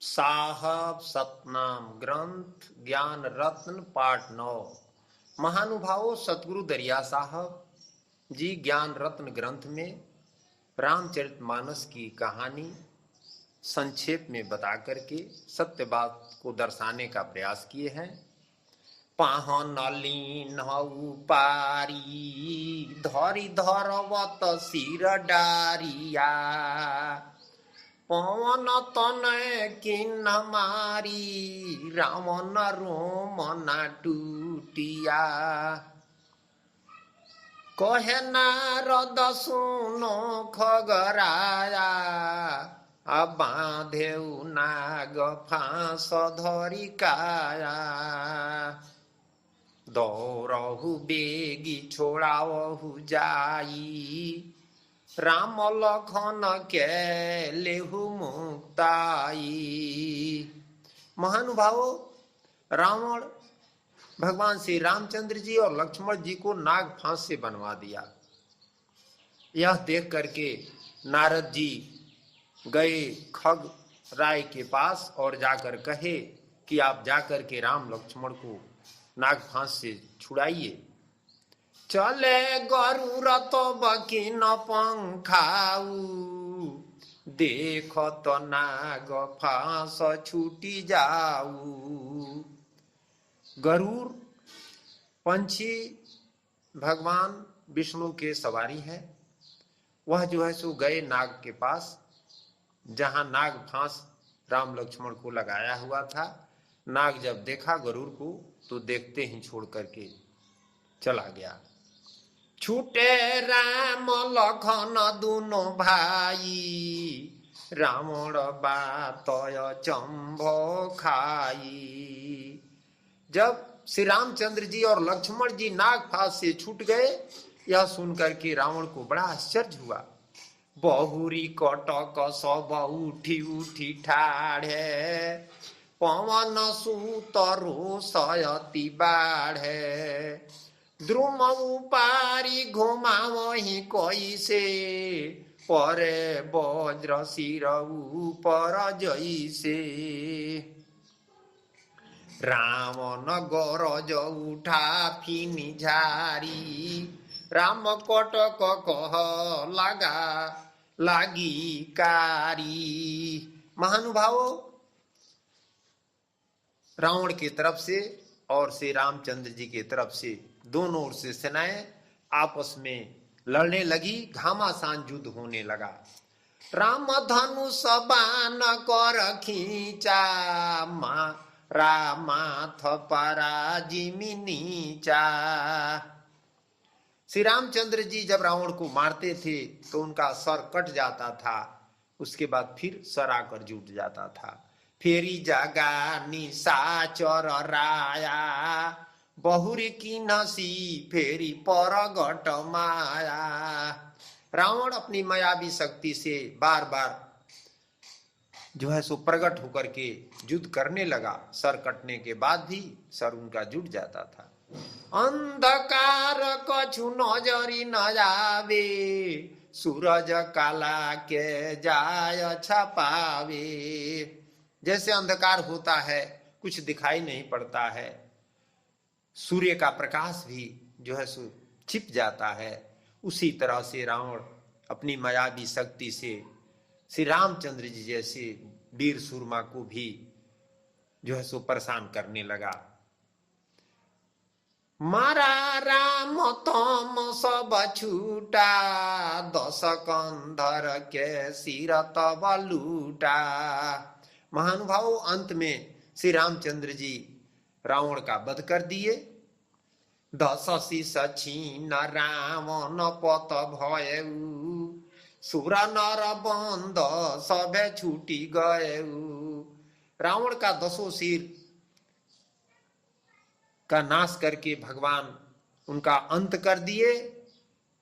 साहब सतनाम ग्रंथ ज्ञान रत्न पाठ 9। महानुभावों, सतगुरु दरिया साहब जी ज्ञान रत्न ग्रंथ में रामचरितमानस की कहानी संक्षेप में बता करके सत्य बात को दर्शाने का प्रयास किए हैं। पाहन लीन पारी धरी धरवत सिर डारिया, पवन तनय किन्न मारी रामन रोम ना टूटिया। कहे नारद सुनो खगराया, बांधेउ नाग फांस धरी काया। दौड़हु बेगी छोड़ावहु जाई, राम लखन के लेहु मुक्ताई। महानुभावों, रावण भगवान श्री रामचंद्र जी और लक्ष्मण जी को नाग फांस से बनवा दिया। यह देख करके नारद जी गए खग राय के पास और जाकर कहे कि आप जाकर के राम लक्ष्मण को नाग फांस से छुड़ाइए। चले गरुड़ तो बकीन पंखाऊ, देखो तो नाग फांस छूटी जाऊ। गरुड़ पंछी भगवान विष्णु के सवारी है। वह जो है सो गए नाग के पास, जहां नाग फांस राम लक्ष्मण को लगाया हुआ था। नाग जब देखा गरुड़ को तो देखते ही छोड़ करके चला गया। छूटे राम लखन दोनों भाई, रावण बातय चंभो खाई। जब श्री रामचंद्र जी और लक्ष्मण जी नाग फांस से छूट गए, यह सुनकर के रावण को बड़ा आश्चर्य हुआ। बहुरी कटक सब उठी उठी ठाढ़े, पवन सूत रोषयति बाढ़े। द्रुम उपारी घुमावही कैसे, परे वज्र सिर ऊपर जैसे। रावण गरज उठा फिनी झारी, राम कटक कह लगा लागी कारी। महानुभावों, रावण की तरफ से और श्री रामचंद्र जी की तरफ से दोनों ओर से सेनाएं आपस में लड़ने लगी। घमासान युद्ध होने लगा। राम धनुष बाण कर खींचा, माथ परा जिमि नीचा। श्री रामचंद्र जी जब रावण को मारते थे तो उनका सर कट जाता था, उसके बाद फिर सर आकर जुट जाता था। फेरी जगा निशाचर राया, बहुरी की नसी फेरी परगट माया। रावण अपनी मायावी शक्ति से बार बार जो है सो प्रकट होकर के युद्ध करने लगा। सर कटने के बाद भी सर उनका जुट जाता था। अंधकार कछु नजरी न जावे, सूरज काला के जाय छपावे। जैसे अंधकार होता है, कुछ दिखाई नहीं पड़ता है, सूर्य का प्रकाश भी जो है सो छिप जाता है, उसी तरह से रावण अपनी मायावी शक्ति से श्री रामचंद्र जी जैसे वीर सूरमा को भी जो है सो परेशान करने लगा। मारा राम तम सब छूटा, दस कंधर के सिर तब लूटा। महानुभावों, अंत में श्री रामचंद्र जी रावण का वध कर दिए। दस शीस छीन रावण पत भयऊ, सुर नर बंद सभे छूटी गयऊ। रावण का 10 सिर का नाश करके भगवान उनका अंत कर दिए।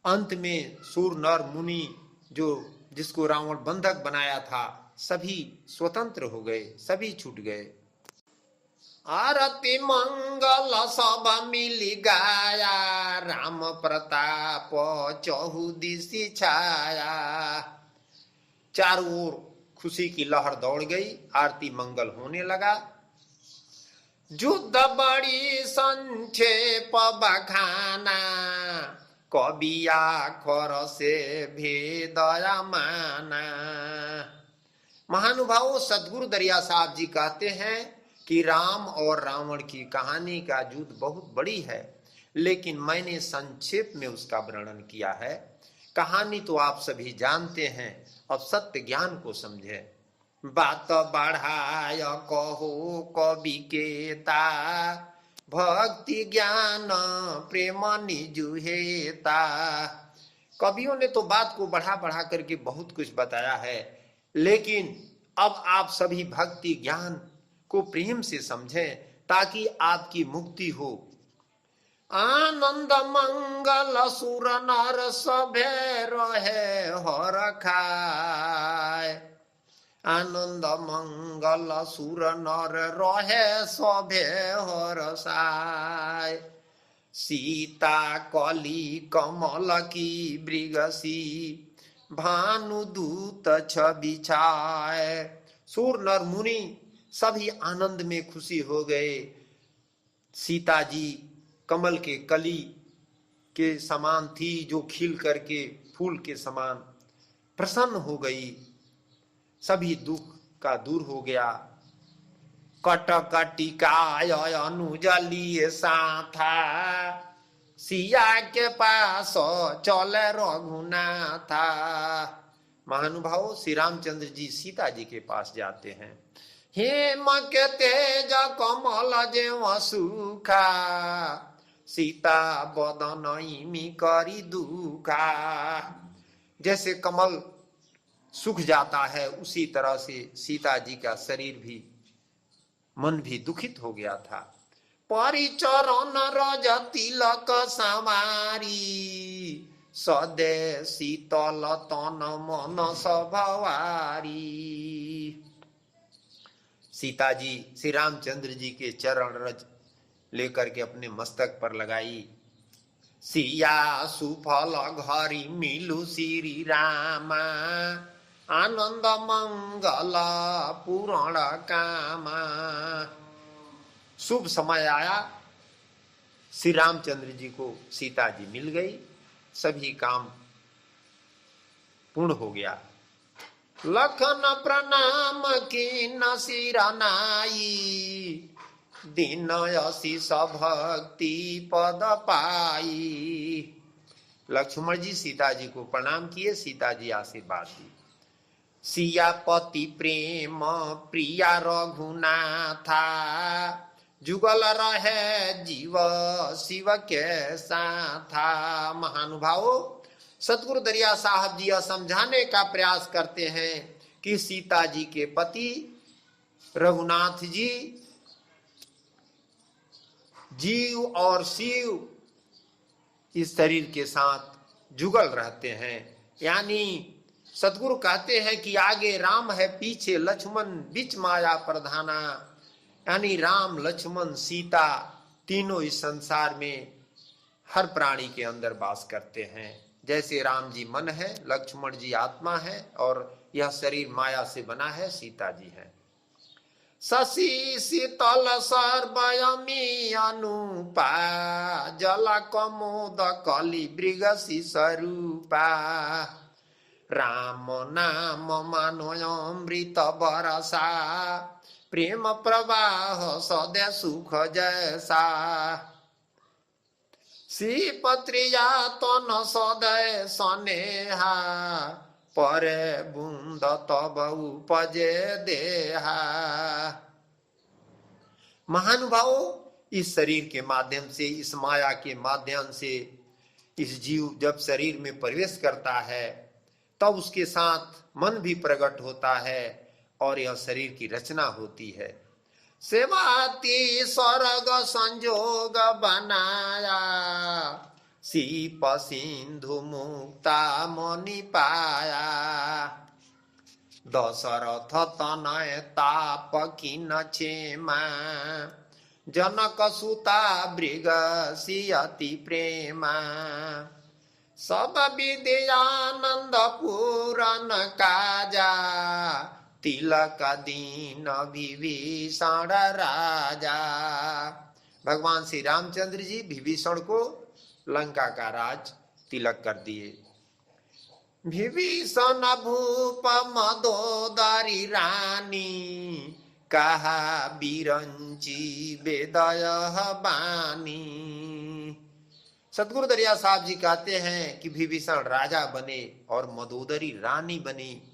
अंत में सुर नर मुनि जिसको रावण बंधक बनाया था, सभी स्वतंत्र हो गए, सभी छूट गए। आरती मंगल सब मिली गाया, राम प्रताप चहुदिशि छाया। चारों ओर खुशी की लहर दौड़ गई, आरती मंगल होने लगा। युद्ध बड़ी संक्षेप बखाना, कवि आखर से भेदया माना। महानुभावों, सदगुरु दरिया साहब जी कहते हैं कि राम और रावण की कहानी का युद्ध बहुत बड़ी है, लेकिन मैंने संक्षेप में उसका वर्णन किया है। कहानी तो आप सभी जानते हैं, अब सत्य ज्ञान को समझे। बात बढ़ाय कहो कवि केता, भक्ति ज्ञान प्रेम निजुहेता। कवियों ने तो बात को बढ़ा बढ़ा करके बहुत कुछ बताया है, लेकिन अब आप सभी भक्ति ज्ञान को प्रेम से समझें ताकि आपकी मुक्ति हो। आनंद मंगल सुर नर सभे रहे हर खाय, आनंद मंगल सुर नर रहे सभे हर साय। सीता कली कमल की मृगसी, भानुदूत छवि छाय। सूर नर मुनि सभी आनंद में खुशी हो गए। सीता जी कमल के कली के समान थी, जो खिल करके फूल के समान प्रसन्न हो गई, सभी दुख का दूर हो गया। कटकटिकाय अनुज लिए साथा, सिया के पास चले रघुनाथा। महानुभाव, श्री रामचंद्र जी सीता जी के पास जाते हैं। हेम के तेज कमल जेव सुखा, सीता बदन इमी करी दुखा। जैसे कमल सूख जाता है, उसी तरह से सीता जी का शरीर भी, मन भी दुखित हो गया था। परिचरण रज तिलक समारी, सदे शीतल तन मन सभवारी। सीता जी श्री रामचंद्र जी के चरण रज लेकर के अपने मस्तक पर लगाई। सिया सुफल घरी मिलु श्री रामा, आनंद मंगल पूर्ण कामा। शुभ समय आया, श्री रामचंद्र जी को सीता जी मिल गई, सभी काम पूर्ण हो गया। लखन प्रणाम कीन सिरनाई, दीन यशीष भक्ति पद पाई। लक्ष्मण जी सीता जी को प्रणाम किए, सीता जी आशीर्वाद दी। सियापति प्रेम प्रिया रघुनाथा, जुगल रहे जीव शिव के साथा। महानुभावों, सतगुरु दरिया साहब जी यह समझाने का प्रयास करते हैं कि सीता जी के पति रघुनाथ जी जीव और शिव इस शरीर के साथ जुगल रहते हैं। यानी सतगुरु कहते हैं कि आगे राम है, पीछे लक्ष्मण, बीच माया प्रधाना। यानी राम लक्ष्मण सीता तीनों इस संसार में हर प्राणी के अंदर वास करते हैं। जैसे राम जी मन है, लक्ष्मण जी आत्मा है, और यह शरीर माया से बना है, सीता जी है। शशि शीतल सर्वयमी अनुपा, जल कमोद कलि मृगसी स्वरूपा। राम नाम मानो अमृत बरसा, प्रेम प्रवाह सदे सुख जैसा। श्रीपत्रिया तन सदय सनेहा, परे बूंद तब उपजे देहा। महानुभावों, इस शरीर के माध्यम से, इस माया के माध्यम से इस जीव जब शरीर में प्रवेश करता है, तब उसके साथ मन भी प्रकट होता है और यह शरीर की रचना होती है। सेवाती स्वर्ग संजोग बनाया, सीप सिंधु मुक्ता मणि पाया। दशरथ तनय ताप किन क्षेमा, जनक सुता मृग सियति प्रेमा। सब विद्यानंद पूरन काजा, तिलक दीन विभीषण राजा। भगवान श्री रामचंद्र जी विभीषण को लंका का राज तिलक कर दिए। विभीषण भूप मदोदरी रानी, कहा बिरंची वेदय बानी। सतगुरु दरिया साहब जी कहते हैं कि विभीषण राजा बने और मदोदरी रानी बनी।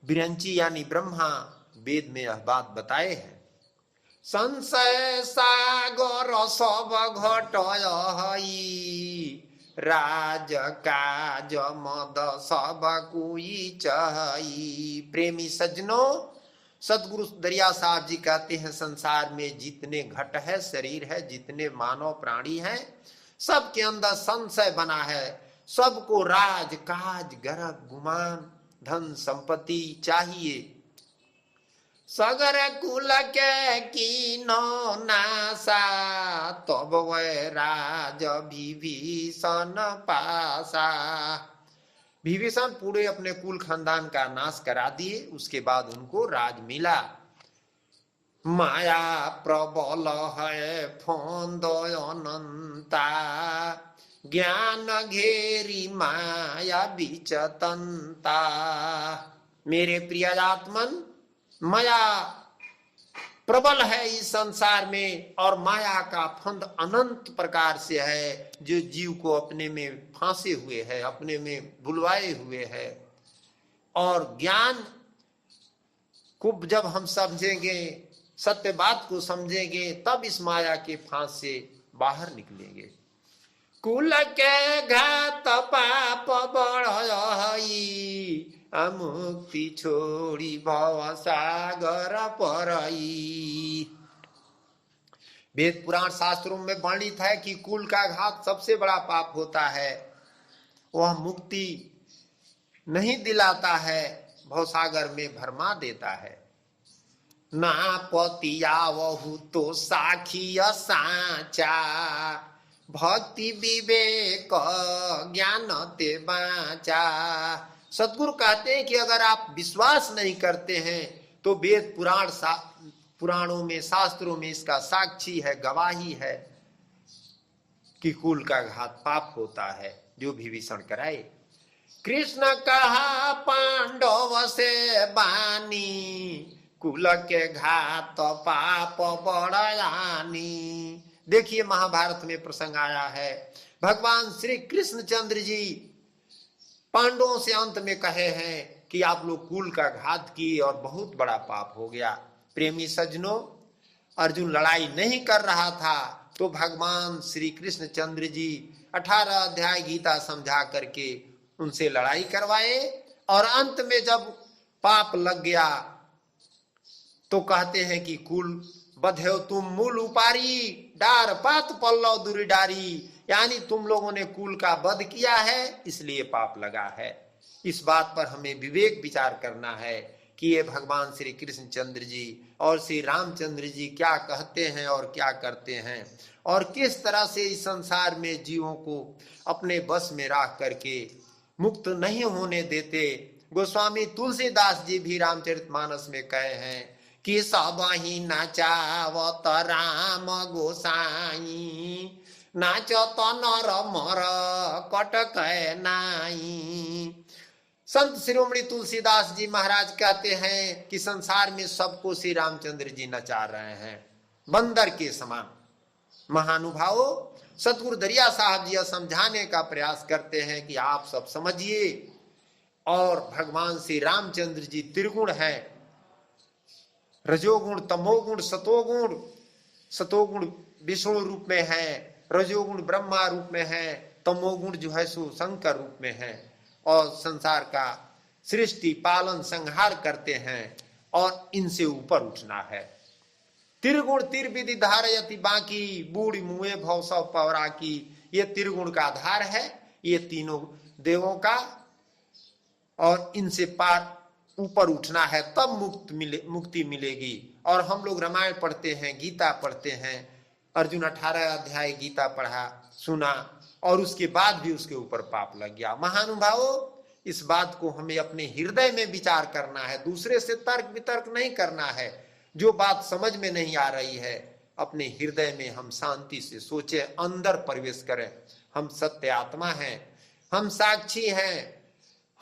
बिरंची यानी ब्रह्मा वेद में यह बात बताए हैं। संशय सागर सब घटय हई, राज काज मद सब कोई चहई। प्रेमी सज्जनों, सतगुरु दरिया साहब जी कहते हैं संसार में जितने घट है, शरीर है, जितने मानव प्राणी हैं, सबके अंदर संशय बना है। सबको राज काज गर्व गुमान धन संपत्ति चाहिए। सगर कुल के कीनो नासा, तब वह राज विभीषण पासा। विभीषण पूरे अपने कुल खानदान का नाश करा दिए, उसके बाद उनको राज मिला। माया प्रबल है फौंदो अनंता, ज्ञान घेरी माया विचतंता। मेरे प्रिय आत्मन, माया प्रबल है इस संसार में और माया का फंद अनंत प्रकार से है, जो जीव को अपने में फांसे हुए है, अपने में बुलवाए हुए है। और ज्ञान को जब हम समझेंगे, सत्य बात को समझेंगे, तब इस माया के फांस से बाहर निकलेंगे। कुल के घात पाप बढ़ई, अमुक्ति छोड़ी भव सागर परई। वेद पुराण शास्त्रों में वर्णित है कि कुल का घात सबसे बड़ा पाप होता है। वह मुक्ति नहीं दिलाता है, भवसागर में भरमा देता है। ना पतिया वहु तो साखी साचा, भक्ति विवेक ज्ञान ते बाचा। सतगुरु कहते हैं कि अगर आप विश्वास नहीं करते हैं तो वेद पुराणों में, शास्त्रों में इसका साक्षी है, गवाही है कि कुल का घात पाप होता है, जो विभीषण कराए। कृष्ण कहा पांडव से बानी, कुल के घात पाप बड़यानी। देखिए महाभारत में प्रसंग आया है, भगवान श्री कृष्णचंद्र जी पांडवों से अंत में कहे हैं कि आप लोग कुल का घात किए और बहुत बड़ा पाप हो गया। प्रेमी सज्जनों, अर्जुन लड़ाई नहीं कर रहा था तो भगवान श्री कृष्णचंद्र जी 18 अध्याय गीता समझा करके उनसे लड़ाई करवाए, और अंत में जब पाप लग गया तो कहते हैं कि कुल बधेव तुम मूल उपारी, डार पात पल्लव दूरी डारी। यानी तुम लोगों ने कुल का वध किया है, इसलिए पाप लगा है। इस बात पर हमें विवेक विचार करना है कि ये भगवान श्री कृष्णचंद्र जी और श्री रामचंद्र जी क्या कहते हैं और क्या करते हैं, और किस तरह से इस संसार में जीवों को अपने बस में रख करके मुक्त नहीं होने देते। गोस्वामी तुलसीदास जी भी रामचरितमानस में कहे हैं कि सब ही नाचावत राम गोसाई, नाचत नर मर कटक नाई। संत शिरोमणि तुलसीदास जी महाराज कहते हैं कि संसार में सबको श्री रामचंद्र जी नचा रहे हैं, बंदर के समान। महानुभावों, सतगुरु दरिया साहब जी समझाने का प्रयास करते हैं कि आप सब समझिए, और भगवान श्री रामचंद्र जी त्रिगुण है, रजोगुण तमोगुण सतोगुण। सतोगुण विष्णु रूप में है, रजोगुण ब्रह्मा रूप में है, तमोगुण जो है सो शंकर रूप में है, और संसार का सृष्टि पालन संहार करते हैं, और इनसे ऊपर उठना है। त्रिगुण तिरविधि धारयति बाकी, बूढ़ी मुए भव सब पवरा की। ये त्रिगुण का आधार है, ये तीनों देवों का, और इनसे पार ऊपर उठना है, तब मुक्ति मिलेगी। और हम लोग रामायण पढ़ते हैं, गीता पढ़ते हैं, अर्जुन 18 अध्याय गीता पढ़ा सुना, और उसके बाद भी उसके ऊपर पाप लग गया। महानुभावों, इस बात को हमें अपने हृदय में विचार करना है, दूसरे से तर्क वितर्क नहीं करना है। जो बात समझ में नहीं आ रही है अपने हृदय में हम शांति से सोचे, अंदर प्रवेश करें। हम सत्य आत्मा हैं, हम साक्षी हैं,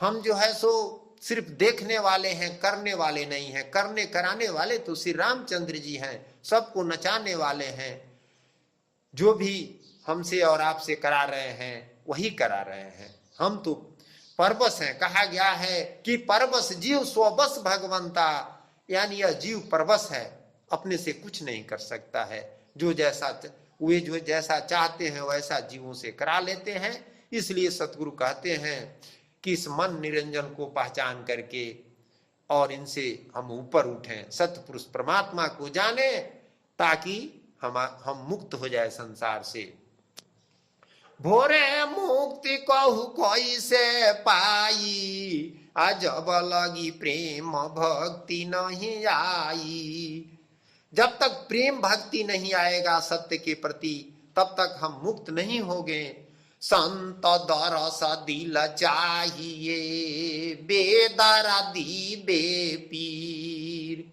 हम जो है सो सिर्फ देखने वाले हैं, करने वाले नहीं हैं। करने कराने वाले तो श्री रामचंद्र जी हैं, सबको नचाने वाले हैं। जो भी हमसे और आपसे करा रहे हैं वही करा रहे हैं, हम तो परवश हैं। कहा गया है कि परवश जीव स्वबस भगवंता, यानी यह जीव परवश है, अपने से कुछ नहीं कर सकता है। जो जैसा चाहते हैं वैसा जीवों से करा लेते हैं। इसलिए सतगुरु कहते हैं कि इस मन निरंजन को पहचान करके और इनसे हम ऊपर उठें, सतपुरुष परमात्मा को जाने, ताकि हम मुक्त हो जाए संसार से। भोरे मुक्ति कहू कोई से पाई, अजब लगी प्रेम भक्ति नहीं आई। जब तक प्रेम भक्ति नहीं आएगा सत्य के प्रति, तब तक हम मुक्त नहीं होंगे। संत दरस दिल चाहिए, बेदर्दी बेपीर।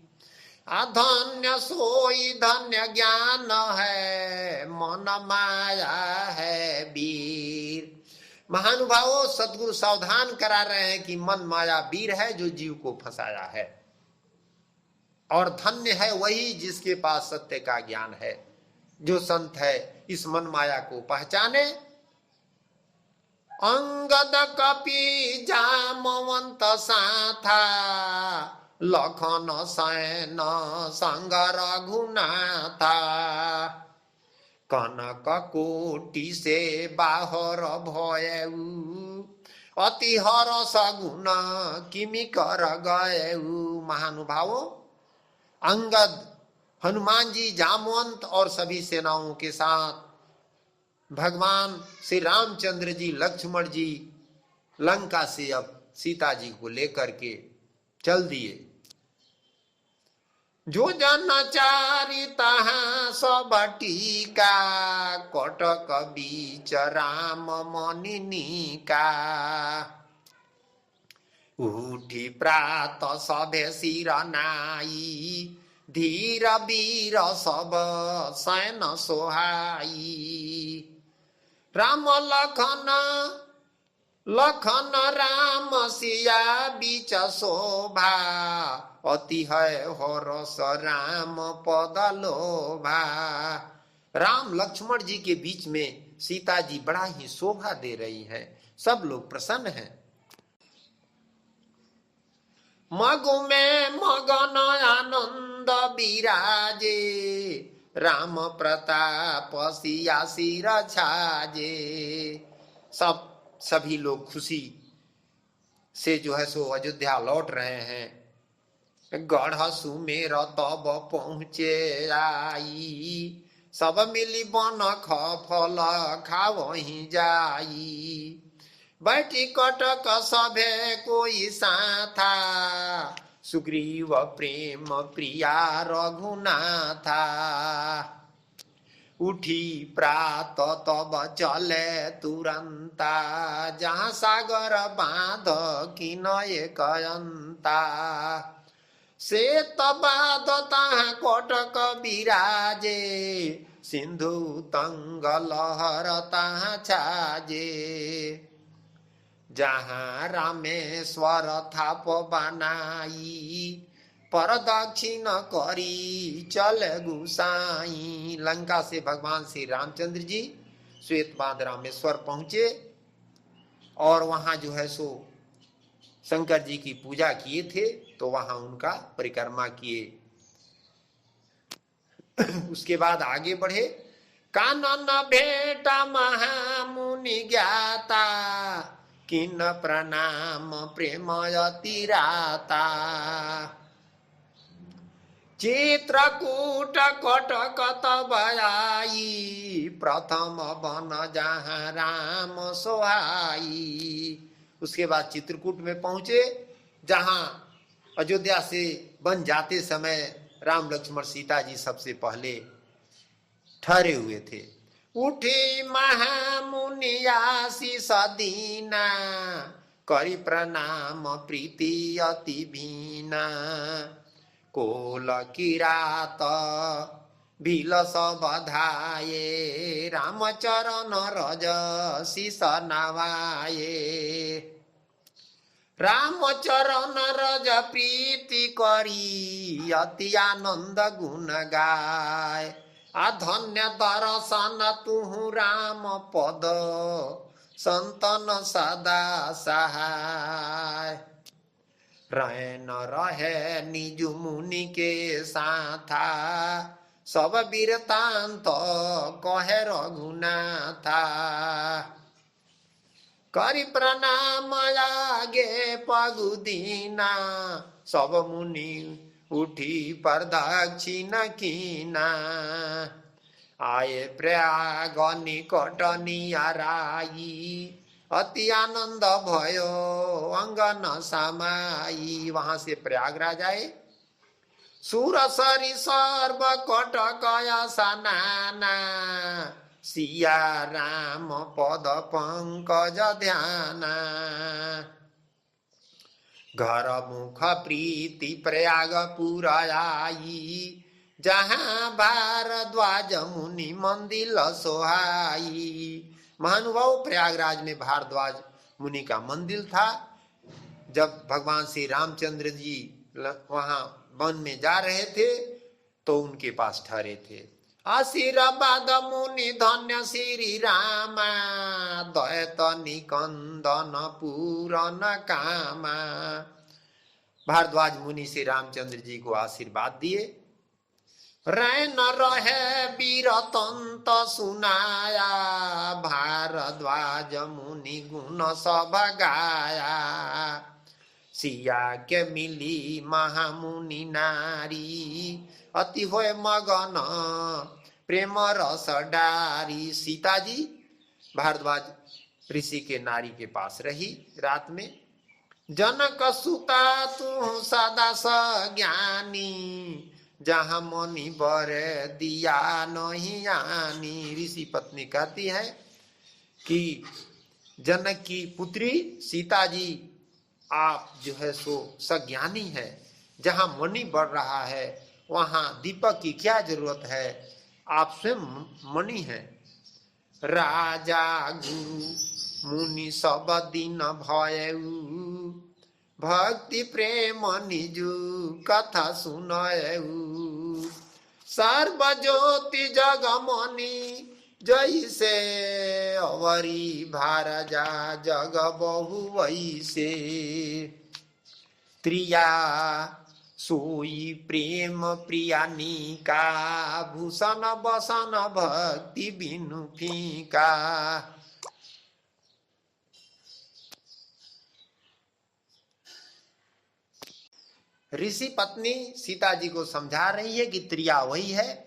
धन्य सोई धन्य ज्ञान है, मन माया है वीर। महानुभावों, सदगुरु सावधान करा रहे हैं कि मन माया वीर है जो जीव को फंसाया है, और धन्य है वही जिसके पास सत्य का ज्ञान है। जो संत है इस मन माया को पहचाने। अंगद कपि जामवंत साथा, लखन सैन संग रघुनाथा। कनक कोटि से बाहर भयऊ, अति हरस गुण किमि कर गयऊ। महानुभावों, अंगद, हनुमान जी, जामवंत और सभी सेनाओं के साथ भगवान श्री रामचंद्र जी, लक्ष्मण जी लंका से अब सीता जी को लेकर के चल दिए। जो जन चारि तहाँ सब टीका, कटक बीच राम मनिका। उठी प्रात सभे सिर नाई, धीर वीर सब सैन सोहाई। राम लखन लखन राम सिया बीच शोभा, अति है हरस राम पद लोभा। राम लक्ष्मण जी के बीच में सीता जी बड़ा ही शोभा दे रही हैं, सब लोग प्रसन्न हैं। मगु में मगन आनंद बिराजे, राम प्रताप सिया सिर छाजे। सभी लोग खुशी से जो है सो अयोध्या लौट रहे हैं। गढ़ सुमेर तब पहुँचे आई, सब मिली बन फल खावहीं जाई। बैठी कटक सभे कोई साथा, सुग्रीव प्रेम प्रिया रघुनाथा। उठी प्रात तब चले तुरंता, जहाँ सागर बांध किनय कयंता। से तबाद तहाँ कोटक बिराजे, सिंधु तंग लहर तहाँ छाजे। जहाँ रामेश्वर थाप बनाई, पर दक्षिण करी चल गुसाई। लंका से भगवान श्री रामचंद्र जी श्वेत बांध रामेश्वर पहुंचे और वहां जो है सो शंकर जी की पूजा किए थे, तो वहां उनका परिक्रमा किए। उसके बाद आगे बढ़े। कानन भेटा महामुनि ज्ञाता, किन प्रणाम प्रेम अति राता। चित्रकूट कटक तब आई, प्रथम वन जहाँ राम सोहाई। उसके बाद चित्रकूट में पहुंचे, जहां अयोध्या से वन जाते समय राम लक्ष्मण सीता जी सबसे पहले ठहरे हुए थे। उठी महामुनि आशीष दीना, करी प्रणाम प्रीति अति भीना, कोल किरात भील सब धाये, रामचरण रज शीस नवाये। रामचरण रज प्रीति करी अति आनंद गुण गाय, धन्य दर्शन तुहु राम पद संतन सदा सहाय। रहे न रहे निज मुनि के साथा, सब बीरतांत कहे रघुनाथा। करि प्रणाम आगे पगुदीना, सब मुनि उठी प्रदक्षिण कीना। आए प्रयाग निकट नियाराई, अति आनंद भयो अंगन समाई। वहां से प्रयागराज आए। सूर सरी सर्व कटकया सनाना, सिया राम पद पंकज ध्याना। घर मुख प्रीति प्रयागपुर आई, जहाँ भारद्वाज मुनि मंदिर सोहाई। महानुभाव, प्रयागराज में भारद्वाज मुनि का मंदिर था। जब भगवान श्री रामचंद्र जी वहां वन में जा रहे थे तो उनके पास ठहरे थे। आशीर्वाद मुनि धन्य श्री रामा, दैत निकंदन पूरन कामा। भारद्वाज मुनि से रामचंद्र जी को आशीर्वाद दिए। रैन रहे वीरतंत सुनाया, भारद्वाज मुनि गुण सब गाया। सिया के मिली महामुनि नारी, अति होय मगन प्रेम रस डारी। सीता जी भारद्वाज ऋषि के नारी के पास रही रात में। जनक सुता तू सदा सज्ञानी, जहाँ मुनि बर दिया नहीं आनी। ऋषि पत्नी कहती है कि जनक की पुत्री सीता जी, आप जो है सो सज्ञानी है। जहाँ मणि बढ़ रहा है वहां दीपक की क्या जरूरत है, आप स्वयं मणि है। राजा गुरु मुनि सब दिन भयऊ, भक्ति प्रेम निजु कथा सुनऊ। सर्व ज्योति जगमणि जैसे, अवरी भारजा जग बहु वैसे। त्रिया सोई प्रेम प्रियानिका, भूषण बसन भक्ति बिनु फीका। ऋषि पत्नी सीता जी को समझा रही है कि त्रिया वही है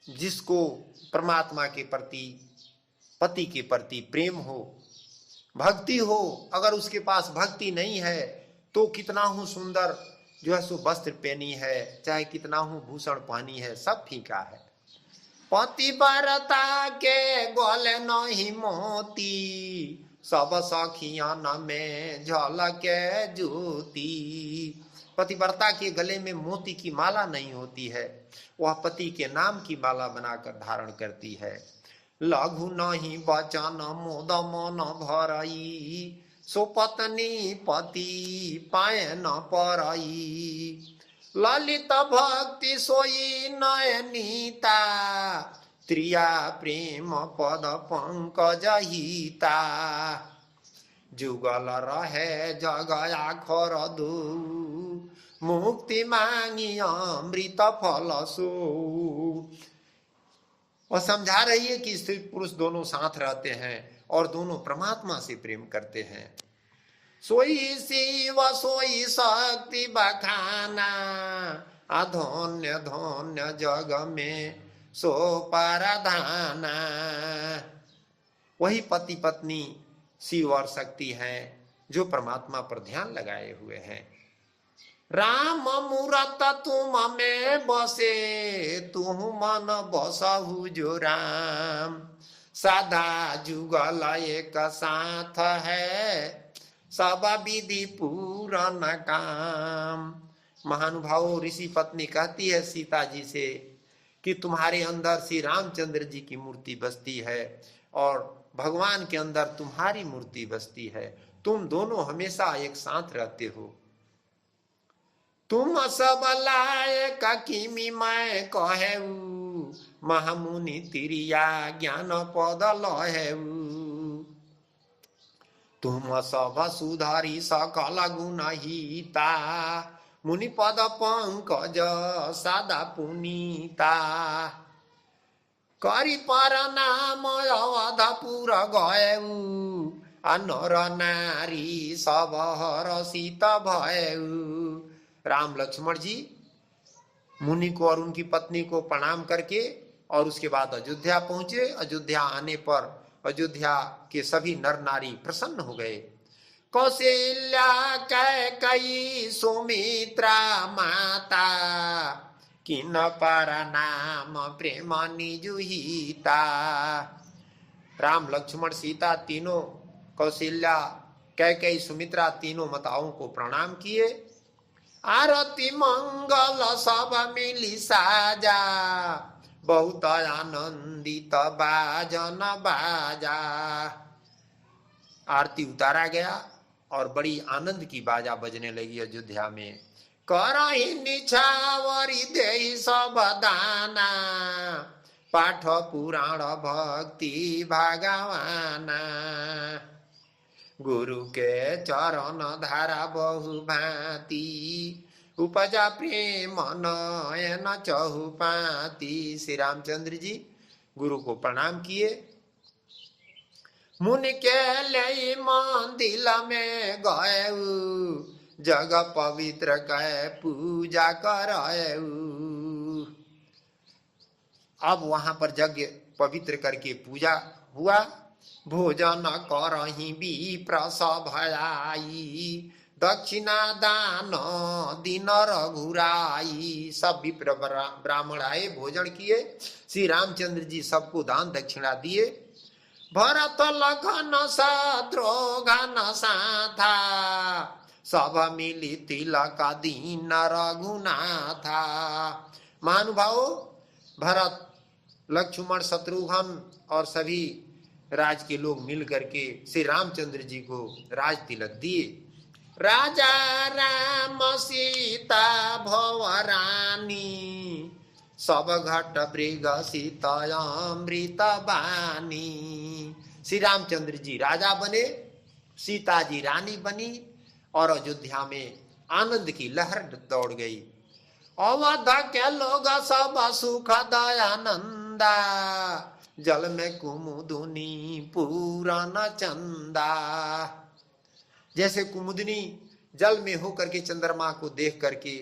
जिसको परमात्मा के प्रति, पति के प्रति प्रेम हो, भक्ति हो। अगर उसके पास भक्ति नहीं है तो कितना हूं सुंदर जो है सो वस्त्र पहनी है, चाहे कितना हूं भूषण पहनी है, सब फीका है। पतिव्रता के गले नहीं मोती, सब सखियन में झलके ज्योति। पतिव्रता के गले में मोती की माला नहीं होती है, वह पति के नाम की माला बनाकर धारण करती है। लघु नहीं बचन मोद मन भरई, सो पत्नी पति पाए न परई। ललित भक्ति सोई नयनीता, त्रिया प्रेम पद पंकज हिता। जुगल रहे जग आखर दो, मुक्ति मांगी अमृत फल सो। और समझा रही है कि स्त्री पुरुष दोनों साथ रहते हैं और दोनों परमात्मा से प्रेम करते हैं। सोई शिव सोई शक्ति बखाना, धन्य धन्य जग में सो परधाना। वही पति पत्नी शिव और शक्ति हैं जो परमात्मा पर ध्यान लगाए हुए हैं। राम मूरत तुम में बसे, तुम मन बसहु जो राम। सदा जुगल एक साथ है, सब विधि पूरन काम। महानुभावों, ऋषि पत्नी कहती है सीता जी से कि तुम्हारे अंदर श्री रामचंद्र जी की मूर्ति बसती है और भगवान के अंदर तुम्हारी मूर्ति बसती है, तुम दोनों हमेशा एक साथ रहते हो। तुम सब लायक किमि मैं कहेऊ, महामुनि तिरिया ज्ञान पद लहेऊ। तुम सब सुधारी सकल गुणहिता, मुनि पद पंकज सदा पुनीता। करी पर नाम अवधपुर गएऊ, नर नारी सब हर्षित भएऊ। राम लक्ष्मण जी मुनि को और उनकी पत्नी को प्रणाम करके और उसके बाद अयोध्या पहुंचे। अयोध्या आने पर अयोध्या के सभी नर नारी प्रसन्न हो गए। कौशल्या कैकेयी सुमित्रा माता, किन पर नाम प्रेम निजुहिता। राम लक्ष्मण सीता तीनों, कौशल्या कैकेयी सुमित्रा तीनों माताओं को प्रणाम किए। आरती मंगल सब मिली साजा, बहुत आनंदित बाजन बाजा। आरती उतारा गया और बड़ी आनंद की बाजा बजने लगी अयोध्या में। करहि निछावरी देहि सब दाना, पाठ पुराण भक्ति भगवाना। गुरु के चरण धारा बहु भांति, उपजा प्रेम नयन चहुपाती। श्री रामचंद्र जी गुरु को प्रणाम किए। मुनि के ले मंदिर में गएऊ, जग पवित्र कह पूजा कराएऊ। अब वहां पर यज्ञ पवित्र करके पूजा हुआ। भोजन करहि विप्र सभयाई, दक्षिणा दान दिन रघुराई। सब विप्र ब्राह्मण आए, भोजन किए। श्री रामचंद्र जी सबको दान दक्षिणा दिए। भरत लखन शत्रुघ्न साथा, सब मिली तिलक दीन रघुनाथा। महानुभावों, भरत लक्ष्मण शत्रुघ्न और सभी राज के लोग मिल करके श्री रामचंद्र जी को राज तिलक दिए। राजा राम सीता भवरानी, सब घट मृग सीता अमृत बानी। श्री रामचंद्र जी राजा बने, सीता जी रानी बनी और अयोध्या में आनंद की लहर दौड़ गई। अवध के लोग सब सुख दयानंदा, जल में कुमुदुनी पूरन चंदा। जैसे कुमुदनी जल में होकर के चंद्रमा को देख करके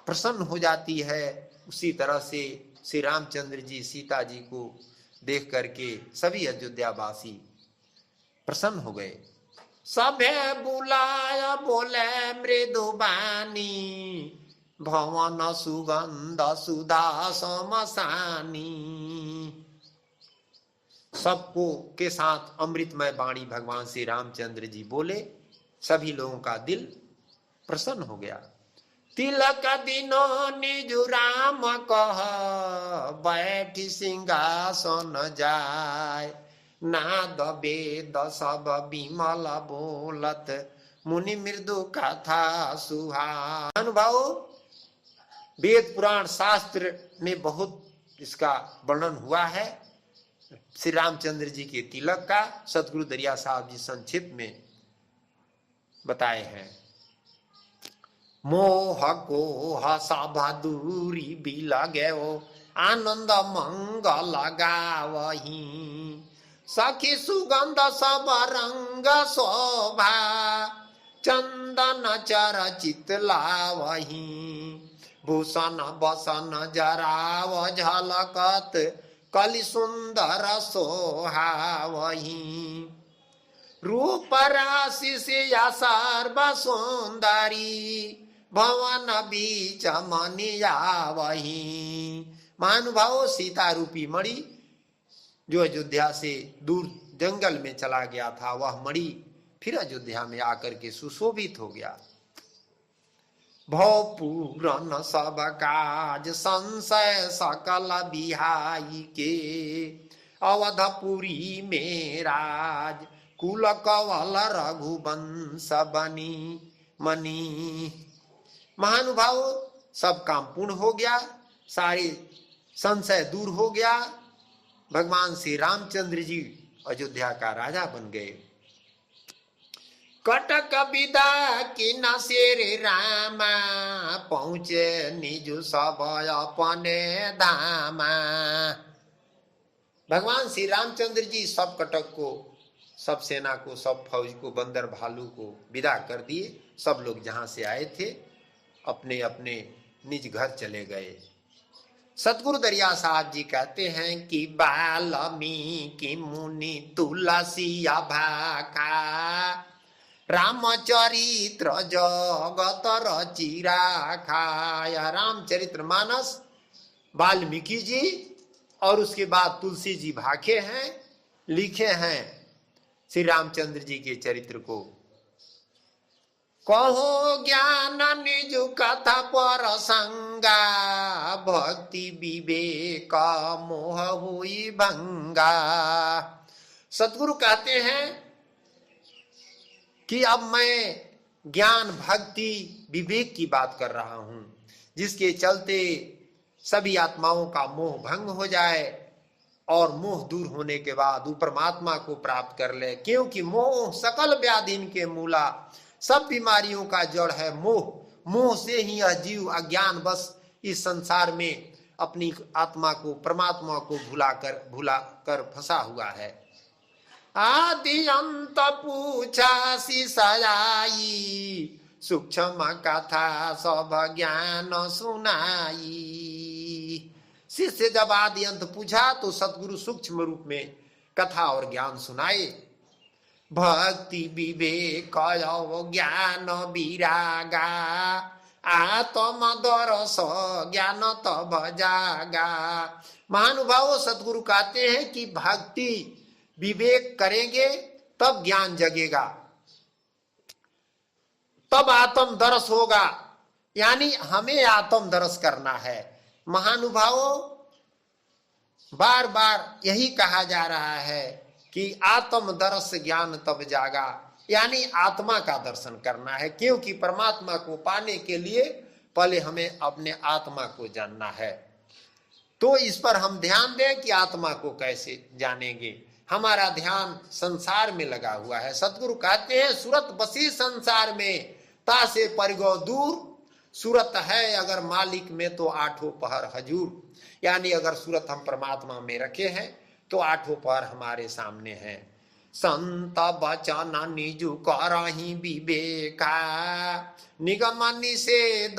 प्रसन्न हो जाती है, उसी तरह से श्री रामचंद्र जी सीता जी को देख करके सभी अयोध्यावासी प्रसन्न हो गए। सभे बुलाय बोले मृदुबानी, भवन सुगंध सुधा समसानी। सबको के साथ अमृतमय वाणी भगवान श्री रामचंद्र जी बोले। सभी लोगों का दिल प्रसन्न हो गया। तिलक दिनो निज राम कह, बैठी सिंहासन जाय। नाद वेद सब विमल बोलत, मुनि मृदु कथा सुहाय। अनुभव वेद पुराण शास्त्र में बहुत इसका वर्णन हुआ है। श्री रामचंद्र जी के तिलक का सतगुरु दरिया साहब जी संक्षिप्त में बताए हैं। मोह को सब दूरी बिल गयो, आनंद मंगल गावही। सखी सुगंध सब रंग शोभा, चंदन चरचित लावही। भूषण बसन जराव झलकत, कलि सुंदर सोहावही। रूप राशि से या सर्व सुंदरी, भवन बीच मनियावही। महानुभाव, सीता रूपी मणि जो अयोध्या से दूर जंगल में चला गया था, वह मणि फिर अयोध्या में आकर के सुशोभित हो गया। भवपूरन सब काज संशय सकल बिहाई के, अवधपुरी में राज कुल कवल रघुवंश बनी मनी। महानुभाव, सब काम पूर्ण हो गया, सारे संशय दूर हो गया। भगवान श्री रामचंद्र जी अयोध्या का राजा बन गए। कटक विदा की न शेरे रामा, पहुंचे निज सब अपने धामा। भगवान श्री रामचंद्र जी सब कटक को, सब सेना को, सब फौज को, बंदर भालू को विदा कर दिए। सब लोग जहां से आए थे अपने अपने निज घर चले गए। सतगुरु दरिया साहब जी कहते हैं कि वाल्मीकि मुनि तुलसिया भाखा, रामचरित्र जगत रचि राखा। रामचरित्र मानस वाल्मीकि जी और उसके बाद तुलसी जी भाखे हैं, लिखे हैं श्री रामचंद्र जी के चरित्र को। कहो ज्ञान निज कथा पर संगा, भक्ति विवेक मोह हुई भंगा। सतगुरु कहते हैं कि अब मैं ज्ञान भक्ति विवेक की बात कर रहा हूं, जिसके चलते सभी आत्माओं का मोह भंग हो जाए और मोह दूर होने के बाद वो परमात्मा को प्राप्त कर ले। क्योंकि मोह सकल व्याधिन के मूला, सब बीमारियों का जड़ है मोह। मोह से ही यह जीव अज्ञान बस इस संसार में अपनी आत्मा को, परमात्मा को भुला कर फंसा हुआ है। आदि अंत पूछा सिसयाई, सूक्ष्म कथा सब ज्ञान सुनाई। शिष्य जब आदि अंत पूछा तो सतगुरु सूक्ष्म रूप में कथा और ज्ञान सुनाए। भक्ति विवेक ज्ञान विरागा, आत्म दरस ज्ञान तब जागा। महानुभावों, सतगुरु कहते हैं कि भक्ति विवेक करेंगे तब ज्ञान जगेगा, तब आत्म दरस होगा। यानी हमें आत्म दरस करना है। महानुभावों, बार बार यही कहा जा रहा है कि आत्म दरस ज्ञान तब जागा, यानी आत्मा का दर्शन करना है। क्योंकि परमात्मा को पाने के लिए पहले हमें अपने आत्मा को जानना है। तो इस पर हम ध्यान दें कि आत्मा को कैसे जानेंगे। हमारा ध्यान संसार में लगा हुआ है। सतगुरु कहते हैं सूरत बसी संसार में, तासे परिगो दूर। सूरत है अगर मालिक में तो आठों पहर हजूर। यानी अगर सूरत हम परमात्मा में रखे हैं तो आठों पहर हमारे सामने हैं। संत बचन निजु करहि विवेका, निगम निषेध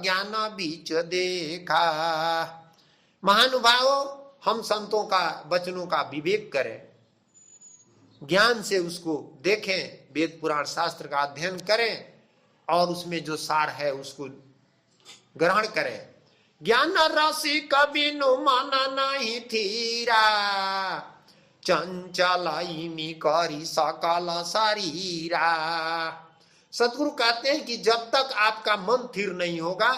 ज्ञान बीच देखा। महानुभावों, हम संतों का वचनों का विवेक करें, ज्ञान से उसको देखें, वेद पुराण शास्त्र का अध्ययन करें और उसमें जो सार है उसको ग्रहण करें। ज्ञान रसी कबिनु मन नहीं थीरा, चंचल इमी करी सकल शरीरा। सतगुरु कहते हैं कि जब तक आपका मन स्थिर नहीं होगा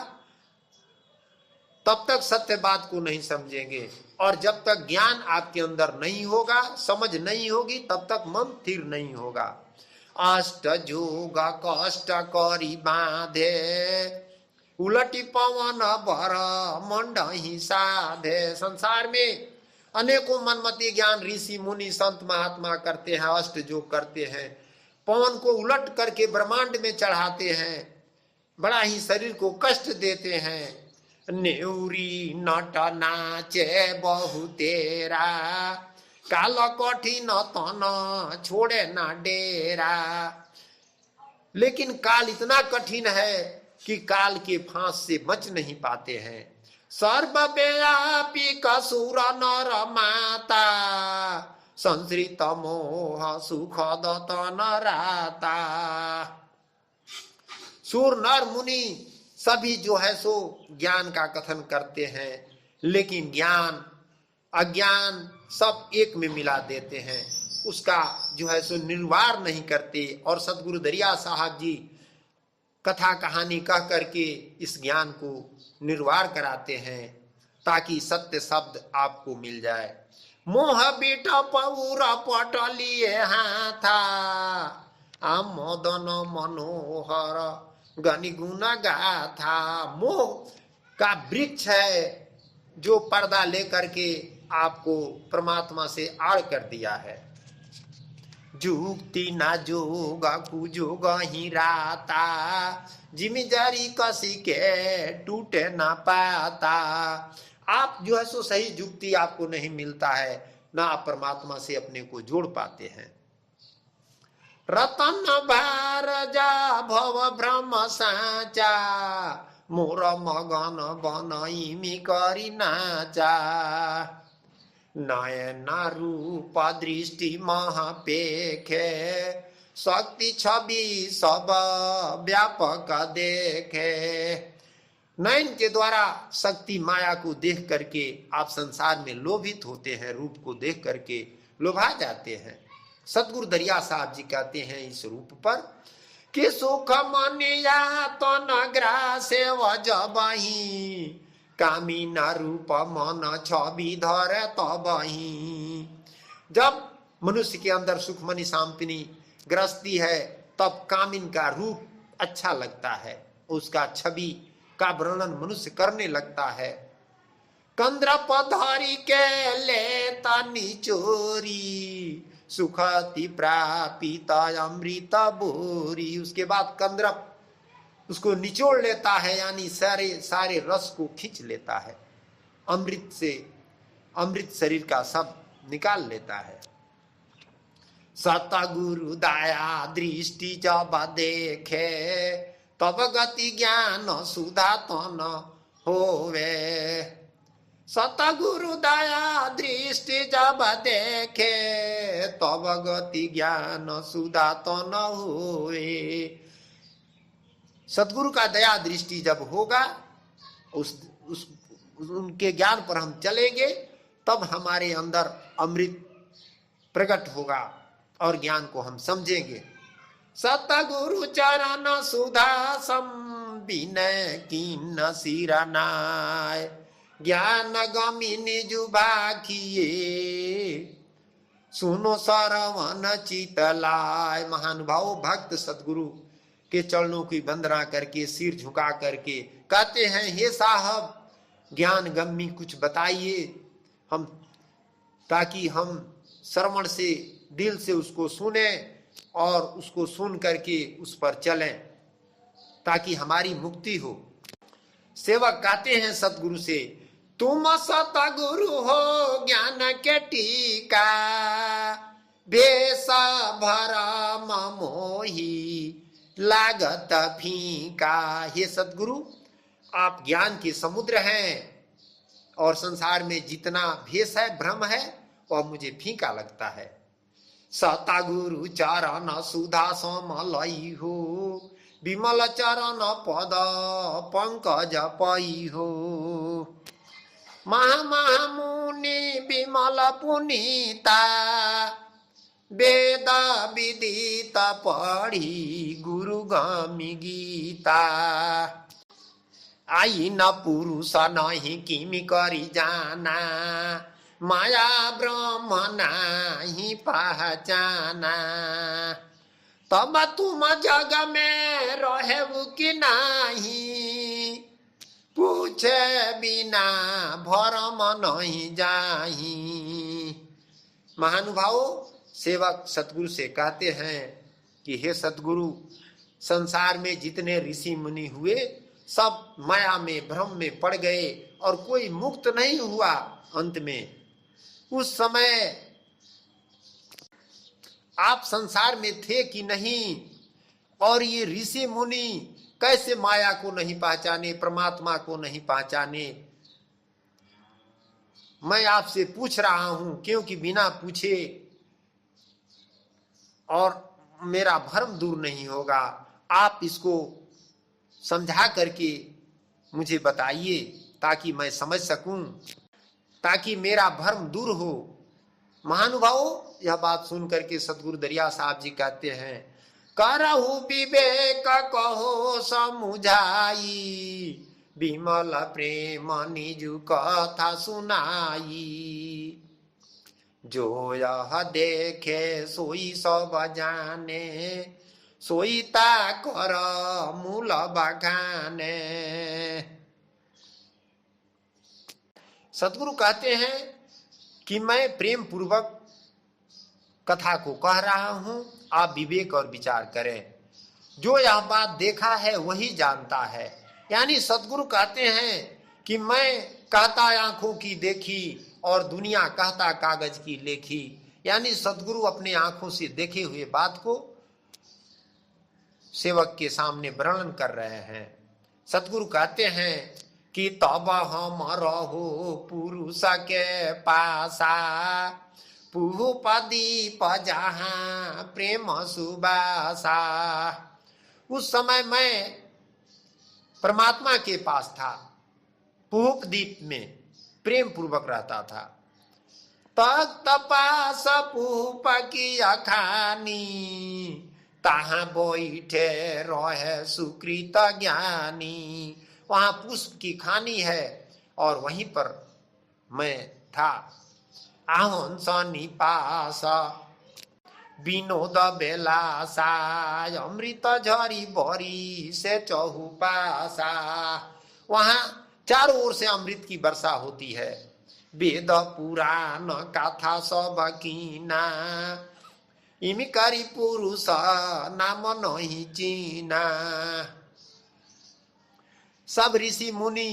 तब तक सत्य बात को नहीं समझेंगे, और जब तक ज्ञान आपके अंदर नहीं होगा, समझ नहीं होगी, तब तक मन स्थिर नहीं होगा। अष्ट जोग कष्ट करी बांधे, उलटी पवन बर मंड ही साधे। संसार में अनेकों मनमति ज्ञान ऋषि मुनि संत महात्मा करते हैं, अष्ट जोग करते हैं, पवन को उलट करके ब्रह्मांड में चढ़ाते हैं, बड़ा ही शरीर को कष्ट देते हैं। नेउरी नट नाचे बहु तेरा, काल कठिन तन छोड़े ना डेरा। लेकिन काल इतना कठिन है कि काल के फांस से बच नहीं पाते हैं। सर्वव्यापी कसुर नर माता, संश्रित मोह सुख दतन राता। सूर नर मुनि सभी जो है सो ज्ञान का कथन करते हैं, लेकिन ज्ञान अज्ञान सब एक में मिला देते हैं। उसका जो है सो निर्वाह नहीं करते। और सदगुरु दरिया साहब जी कथा कहानी कह करके इस ज्ञान को निर्वाह कराते हैं ताकि सत्य शब्द आपको मिल जाए। मोह बीट पौर पटलिए हाथा आमोदन मनोहर गनि गुण गाथा। मोह का वृक्ष है जो पर्दा लेकर के आपको परमात्मा से आड़ कर दिया है। जुक्ति ना जोगा कुजोग ही राता जिमी जारी कसी के टूटे ना पाता। आप जो है सो सही जुक्ति आपको नहीं मिलता है, ना आप परमात्मा से अपने को जोड़ पाते हैं। रतन भार जा भव भ्रम साचा मोर मगन बनइमी करी नाचा। नयन रूप दृष्टि महापेखे शक्ति छवि सब व्यापक देखे। नयन के द्वारा शक्ति माया को देख करके आप संसार में लोभित होते हैं, रूप को देख करके लोभा जाते हैं। सदगुरु दरिया साहब जी कहते हैं इस रूप पर कि सुख मनिया तो नगरा से वजबही कामी न रूप मन छवि धर तबही। जब मनुष्य के अंदर सुखमनी सांपिनी ग्रस्ती है तब कामिन का रूप अच्छा लगता है, उसका छवि का वर्णन मनुष्य करने लगता है। कंद्र पधारी के लेता निचोरी सुखति प्रापित अमृत बोरी। उसके बाद कंद्रप उसको निचोड़ लेता है, यानी सारे रस को खींच लेता है, अमृत से अमृत शरीर का सब निकाल लेता है। सतगुरु दया दृष्टि जब देखे तब गति ज्ञान सुधा तन होवे। सतगुरु दया दृष्टि जब देखे तब गति ज्ञान सुधा तन होवे। सतगुरु का दया दृष्टि जब होगा, उनके ज्ञान पर हम चलेंगे, तब हमारे अंदर अमृत प्रकट होगा और ज्ञान को हम समझेंगे। सतगुरु चरण सुधा संबिनय कीन सिरनाय ज्ञान गमी निजुबा किए सुनो सरवन चितलाय। महानुभाव भक्त सतगुरु के चरणों की वंदना करके सिर झुका करके कहते हैं, हे साहब ज्ञान गम्मी कुछ बताइए हम, ताकि हम श्रवण से दिल से उसको सुने और उसको सुन करके उस पर चलें ताकि हमारी मुक्ति हो। सेवक कहते हैं सतगुरु से, तुम सतगुरु हो ज्ञान के टीका बेसा भरम मोही लागत फीका। हे सतगुरु आप ज्ञान के समुद्र हैं और संसार में जितना भेष है भ्रम है वह मुझे फीका लगता है। सतगुरु चरण सुधा समलई हो विमल चरण पद पंकज पई हो। महामुनि विमल पुनीता वेद विदित पढ़ी गुरु गामी गीता। आई न पुरुष नहीं किमि करी जाना माया ब्रह्म नहीं पहचाना। तब तुम जग में रहे कि नहीं पूछे बिना भरम नहीं जाही। महानुभाव सेवक सतगुरु से कहते हैं कि हे सतगुरु संसार में जितने ऋषि मुनि हुए सब माया में भ्रम में पड़ गए और कोई मुक्त नहीं हुआ। अंत में उस समय आप संसार में थे कि नहीं, और ये ऋषि मुनि कैसे माया को नहीं पहचाने, परमात्मा को नहीं पहचाने। मैं आपसे पूछ रहा हूं क्योंकि बिना पूछे और मेरा भ्रम दूर नहीं होगा। आप इसको समझा करके मुझे बताइए ताकि मैं समझ सकूं, ताकि मेरा भ्रम दूर हो, महानुभावों, यह बात सुन करके सतगुरु दरिया साहब जी कहते हैं, करहु विवेक कहो समुझाई, विमल प्रेम निजु कथा सुनाई। जो यह देखे सोई सब जाने, सोई ता कर मूल बखाने। सतगुरु कहते हैं कि मैं प्रेम पूर्वक कथा को कह रहा हूं, आप विवेक और विचार करें। जो यह बात देखा है वही जानता है। यानी सतगुरु कहते हैं कि मैं कहता आंखों की देखी और दुनिया कहता कागज की लेखी। यानी सतगुरु अपने आंखों से देखे हुए बात को सेवक के सामने वर्णन कर रहे हैं। सतगुरु कहते हैं कि तब हम रहो पुरुष के पासा, पुहुपदीप जहां प्रेम सुबासा। उस समय मैं परमात्मा के पास था, पुहुपदीप में प्रेम पूर्वक रहता था। तक तपास पुहुप की अखानी, तहां बैठे रहे सुकृत ज्ञानी। वहां पुष्प की खानी है और वहीं पर मैं था। आहंस निपास विनोद बेलासा, अमृत झरी बरी से चहुपासा। वहां चारों ओर से अमृत की वर्षा होती है। वेद पुराण कथा सब कीना, इमिकारी पुरुष नाम नहीं चीना। सब ऋषि मुनि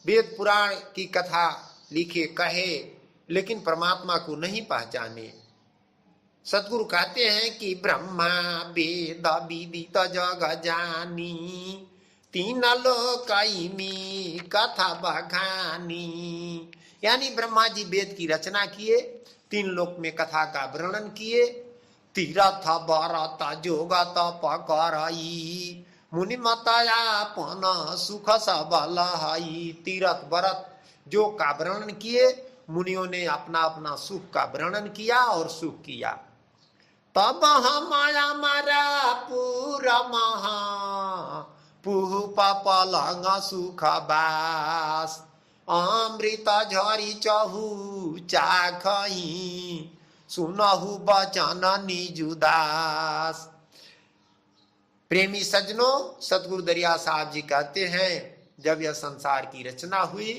वेद पुराण की कथा लिखे कहे, लेकिन परमात्मा को नहीं पहचाने। सतगुरु कहते हैं कि ब्रह्मा वेद विदित जग जानी, तीन लोक में कथा बखानी। यानी ब्रह्मा जी वेद की रचना किए, तीन लोक में कथा का वर्णन किए। तीरथ बरत जोग तप करई, मुनि मतायापन सुख सब लहई। तीरथ व्रत जो का वर्णन किए, मुनियों ने अपना अपना सुख का वर्णन किया और सुख किया। तब हमारा मरा पूरा महा, पुहुप पलंग सुख बास। अमृत झरी चहु चाखई, सुनहु बचन निजुदास। प्रेमी सज्जनों, सतगुरु दरिया साहब जी कहते हैं, जब यह संसार की रचना हुई,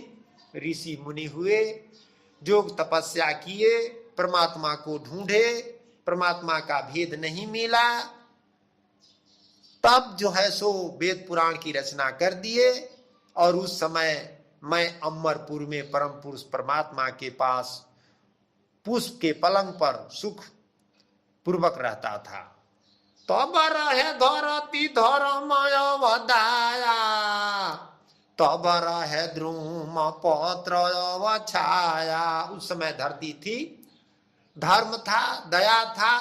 ऋषि मुनि हुए, योग तपस्या किए, परमात्मा को ढूंढे, परमात्मा का भेद नहीं मिला, तब जो है सो वेद पुराण की रचना कर दिए। और उस समय मैं अमरपुर में परम पुरुष परमात्मा के पास पुष्प के पलंग पर सुख पूर्वक रहता था। तब रहे धरती धर्मय वदाया, तब रहे द्रुम पत्र छाया। उस समय धरती थी, धर्म था, दया था,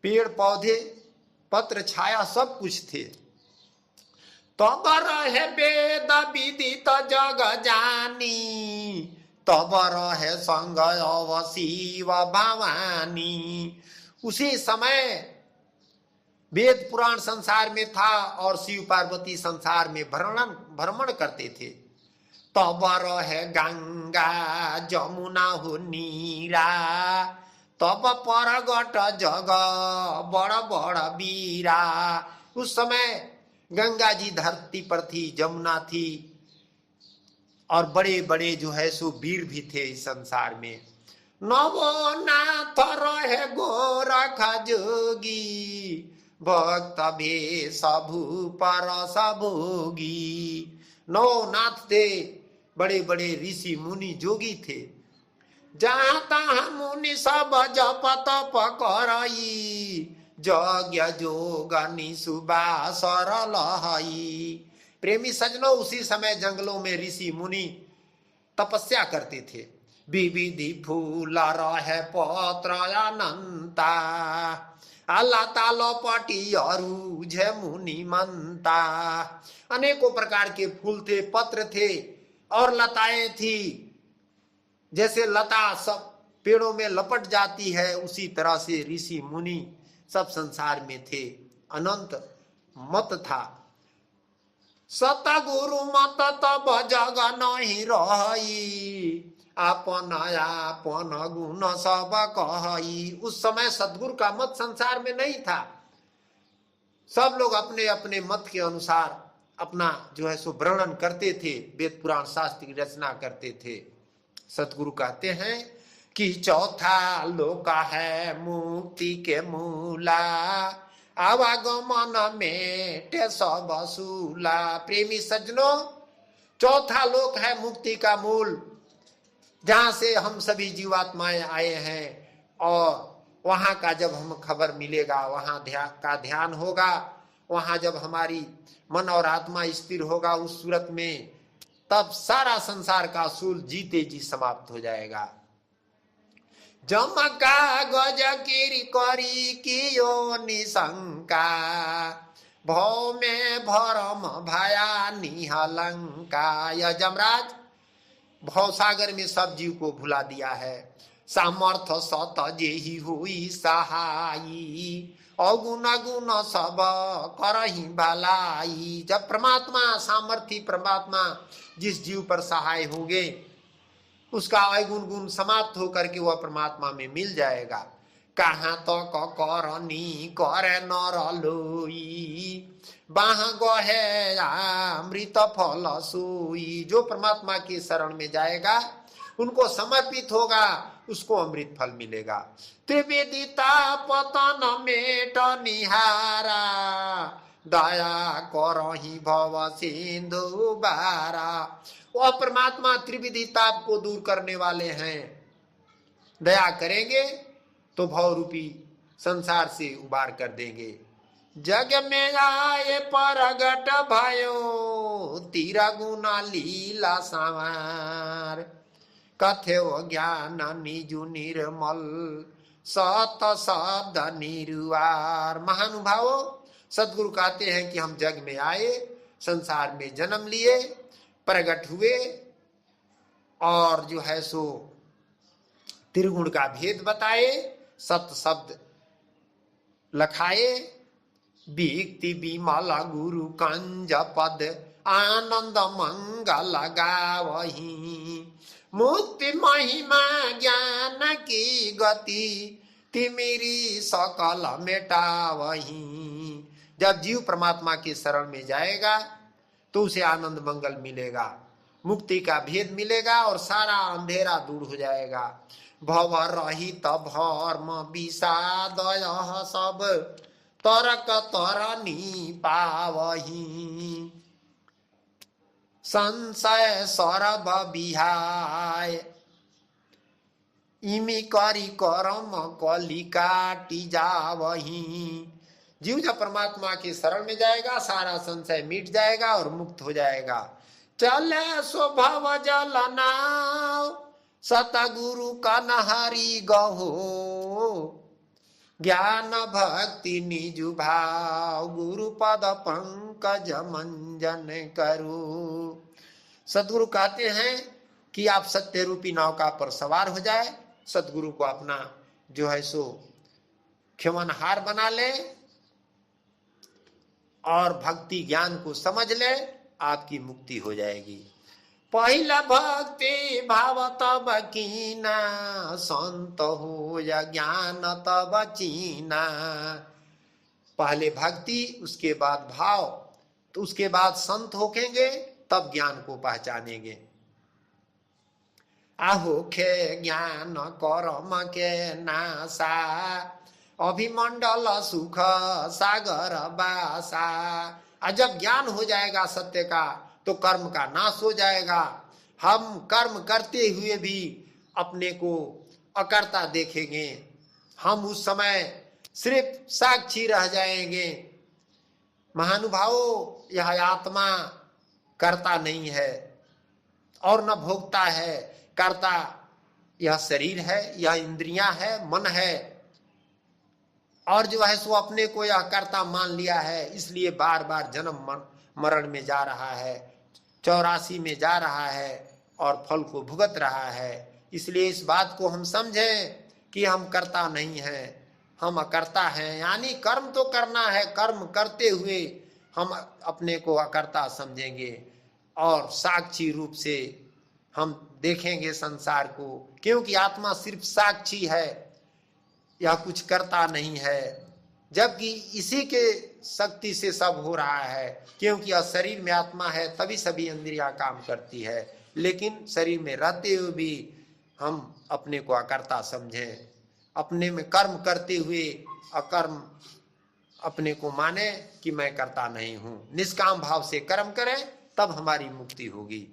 पेड़ पौधे पत्र छाया सब कुछ थे। तब रहे वेद विदित जग जानी, तब रहे संग अव शिव भवानी। उसी समय वेद पुराण संसार में था और शिव पार्वती संसार में भ्रमण करते थे। तब रहे गंगा जमुना हो नीरा, तब परगट जग बड़ बड़ बीरा। उस समय गंगा जी धरती पर थी, जमुना थी, और बड़े बड़े जो है सो वीर भी थे इस संसार में। नवनाथ रहे गोरख जोगी, भक्त भे सबू पर सबोगी। नवनाथ थे, बड़े बड़े ऋषि मुनि जोगी थे। जहाँ तहाँ मुनि सब जप तप करई, यज्ञ जोग निसुबा सरल हई। प्रेमी सजनों, उसी समय जंगलों में ऋषि मुनि तपस्या करते थे। विविधि फूल रहे पत्र अनंता, लता लोपटी अरु झे मुनि मनता। अनेकों प्रकार के फूल थे, पत्र थे और लताएं थी। जैसे लता सब पेड़ों में लपट जाती है, उसी तरह से ऋषि मुनि सब संसार में थे, अनंत मत था। सतगुरु मत तब जग नहीं रही, आपन आपन गुण सब कही। उस समय सदगुरु का मत संसार में नहीं था, सब लोग अपने अपने मत के अनुसार अपना जो है सो वर्णन करते थे, वेद पुराण शास्त्र की रचना करते थे। सतगुरु कहते हैं कि चौथा लोक है मुक्ति के मूला, आवागमन में सब सूला। प्रेमी सज्जनों, चौथा लोक है मुक्ति का मूल, जहां से हम सभी जीवात्माएं आए हैं, और वहां का जब हम खबर मिलेगा, वहां का ध्यान होगा, वहां जब हमारी मन और आत्मा स्थिर होगा उस सूरत में, तब सारा संसार का सूल जीते जी समाप्त हो जाएगा। जमका गज किरी करी कियो निशंका, भव में भरम भया निहलंका। यह जमराज भव सागर में सब जीव को भुला दिया है। सामर्थ सत जेहि हुई सहाई, अगुण गुण सब करहि भलाई। जब परमात्मा सामर्थी परमात्मा जिस जीव पर सहाय होंगे, उसका अवगुण गुण समाप्त होकर के वह परमात्मा में मिल जाएगा। कहाँ तो करनी करे नर लोई, बाह गहे अमृत फल सोई। जो परमात्मा के शरण में जाएगा, उनको समर्पित होगा, उसको अमृत फल मिलेगा। त्रिवेदिता पतन मेट निहारा, दया करहि भव सिंधु बारा। वह परमात्मा त्रिविधि ताप को दूर करने वाले हैं। दया करेंगे तो भव रूपी संसार से उबार कर देंगे। जग में आए परगट भयो, तीरा गुना लीला संवार। कथ्यो ज्ञान निजु निर्मल, सत शब्द निरुआर। महानुभावो, सदगुरु कहते हैं कि हम जग में आए, संसार में जन्म लिए, प्रकट हुए, और जो है सो त्रिगुण का भेद बताए, सत शब्द लखाए। बीक्ति बिमल गुरु कंज पद, आनंद मंगल गावही। मुक्ति महिमा ज्ञान की गति, तिमिरी सकल मेटावही। जब जीव परमात्मा के शरण में जाएगा तो उसे आनंद मंगल मिलेगा, मुक्ति का भेद मिलेगा, और सारा अंधेरा दूर हो जाएगा। भव रहित भर्म विषाद सब, तरक तरनी पावही। संशय सरब बिहाय, इमी करी करम कली काटी जावही। जीव जब परमात्मा के शरण में जाएगा, सारा संशय मिट जाएगा और मुक्त हो जाएगा। चले स्वभाव जल नाव, सतगुरु का नहरी गहो। ज्ञान भक्ति निजु भाव, गुरु पद पंकज मंजन करो। सदगुरु कहते हैं कि आप सत्य रूपी नौका पर सवार हो जाए, सदगुरु को अपना जो है सो क्षमनहार बना ले, और भक्ति ज्ञान को समझ ले, आपकी मुक्ति हो जाएगी। पहला भक्ति भाव तब कीना, संत हो या ज्ञान तब चीना। पहले भक्ति, उसके बाद भाव, तो उसके बाद संत होकेंगे, तब ज्ञान को पहचानेंगे। आहो खे ज्ञान करम के नासा, अभिमंडल सुख सागर बासा। जब ज्ञान हो जाएगा सत्य का, तो कर्म का नाश हो जाएगा। हम कर्म करते हुए भी अपने को अकर्ता देखेंगे। हम उस समय सिर्फ साक्षी रह जाएंगे। महानुभावों, यह आत्मा कर्ता नहीं है और न भोगता है। कर्ता यह शरीर है, यह इंद्रियां है, मन है, और जो है सो अपने को यह कर्ता मान लिया है, इसलिए बार बार जन्म मरण में जा रहा है, 84 में जा रहा है और फल को भुगत रहा है। इसलिए इस बात को हम समझें कि हम कर्ता नहीं है, हम अकर्ता हैं। यानी कर्म तो करना है, कर्म करते हुए हम अपने को अकर्ता समझेंगे और साक्षी रूप से हम देखेंगे संसार को, क्योंकि आत्मा सिर्फ साक्षी है, यह कुछ करता नहीं है। जबकि इसी के शक्ति से सब हो रहा है, क्योंकि यह शरीर में आत्मा है तभी सभी इंद्रियां काम करती है। लेकिन शरीर में रहते हुए भी हम अपने को अकर्ता समझें, अपने में कर्म करते हुए अकर्म अपने को माने कि मैं करता नहीं हूं। निष्काम भाव से कर्म करें, तब हमारी मुक्ति होगी।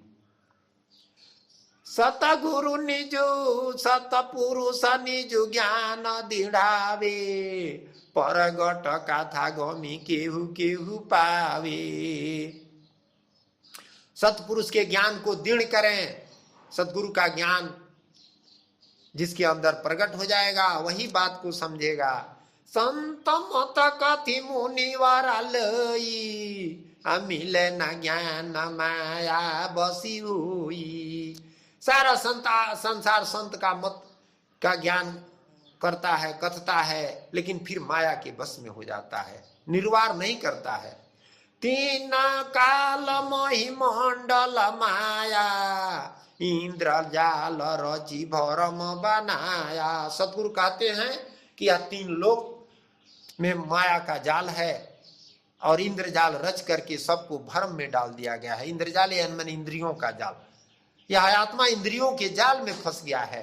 सतगुरु निजु सतपुरुष निजु ज्ञान दृढ़ावे, परगट कथा गमी केहू केहू पावे। सतपुरुष के ज्ञान को दृढ़ करें। सतगुरु का ज्ञान जिसके अंदर प्रकट हो जाएगा वही बात को समझेगा। संत मत कथि मुनिवर लई, मिले न ज्ञान माया बसी हुई। सारा संसार संत का मत का ज्ञान करता है, कथता है, लेकिन फिर माया के बस में हो जाता है, निर्वार नहीं करता है। तीन काल मही मंडल माया, इंद्र जाल रची भरम बनाया। सतगुरु कहते हैं कि यह तीन लोक में माया का जाल है और इंद्र जाल रच करके सबको भ्रम में डाल दिया गया है। इंद्र जाल यानी इंद्रियों का जाल। यह आत्मा इंद्रियों के जाल में फंस गया है।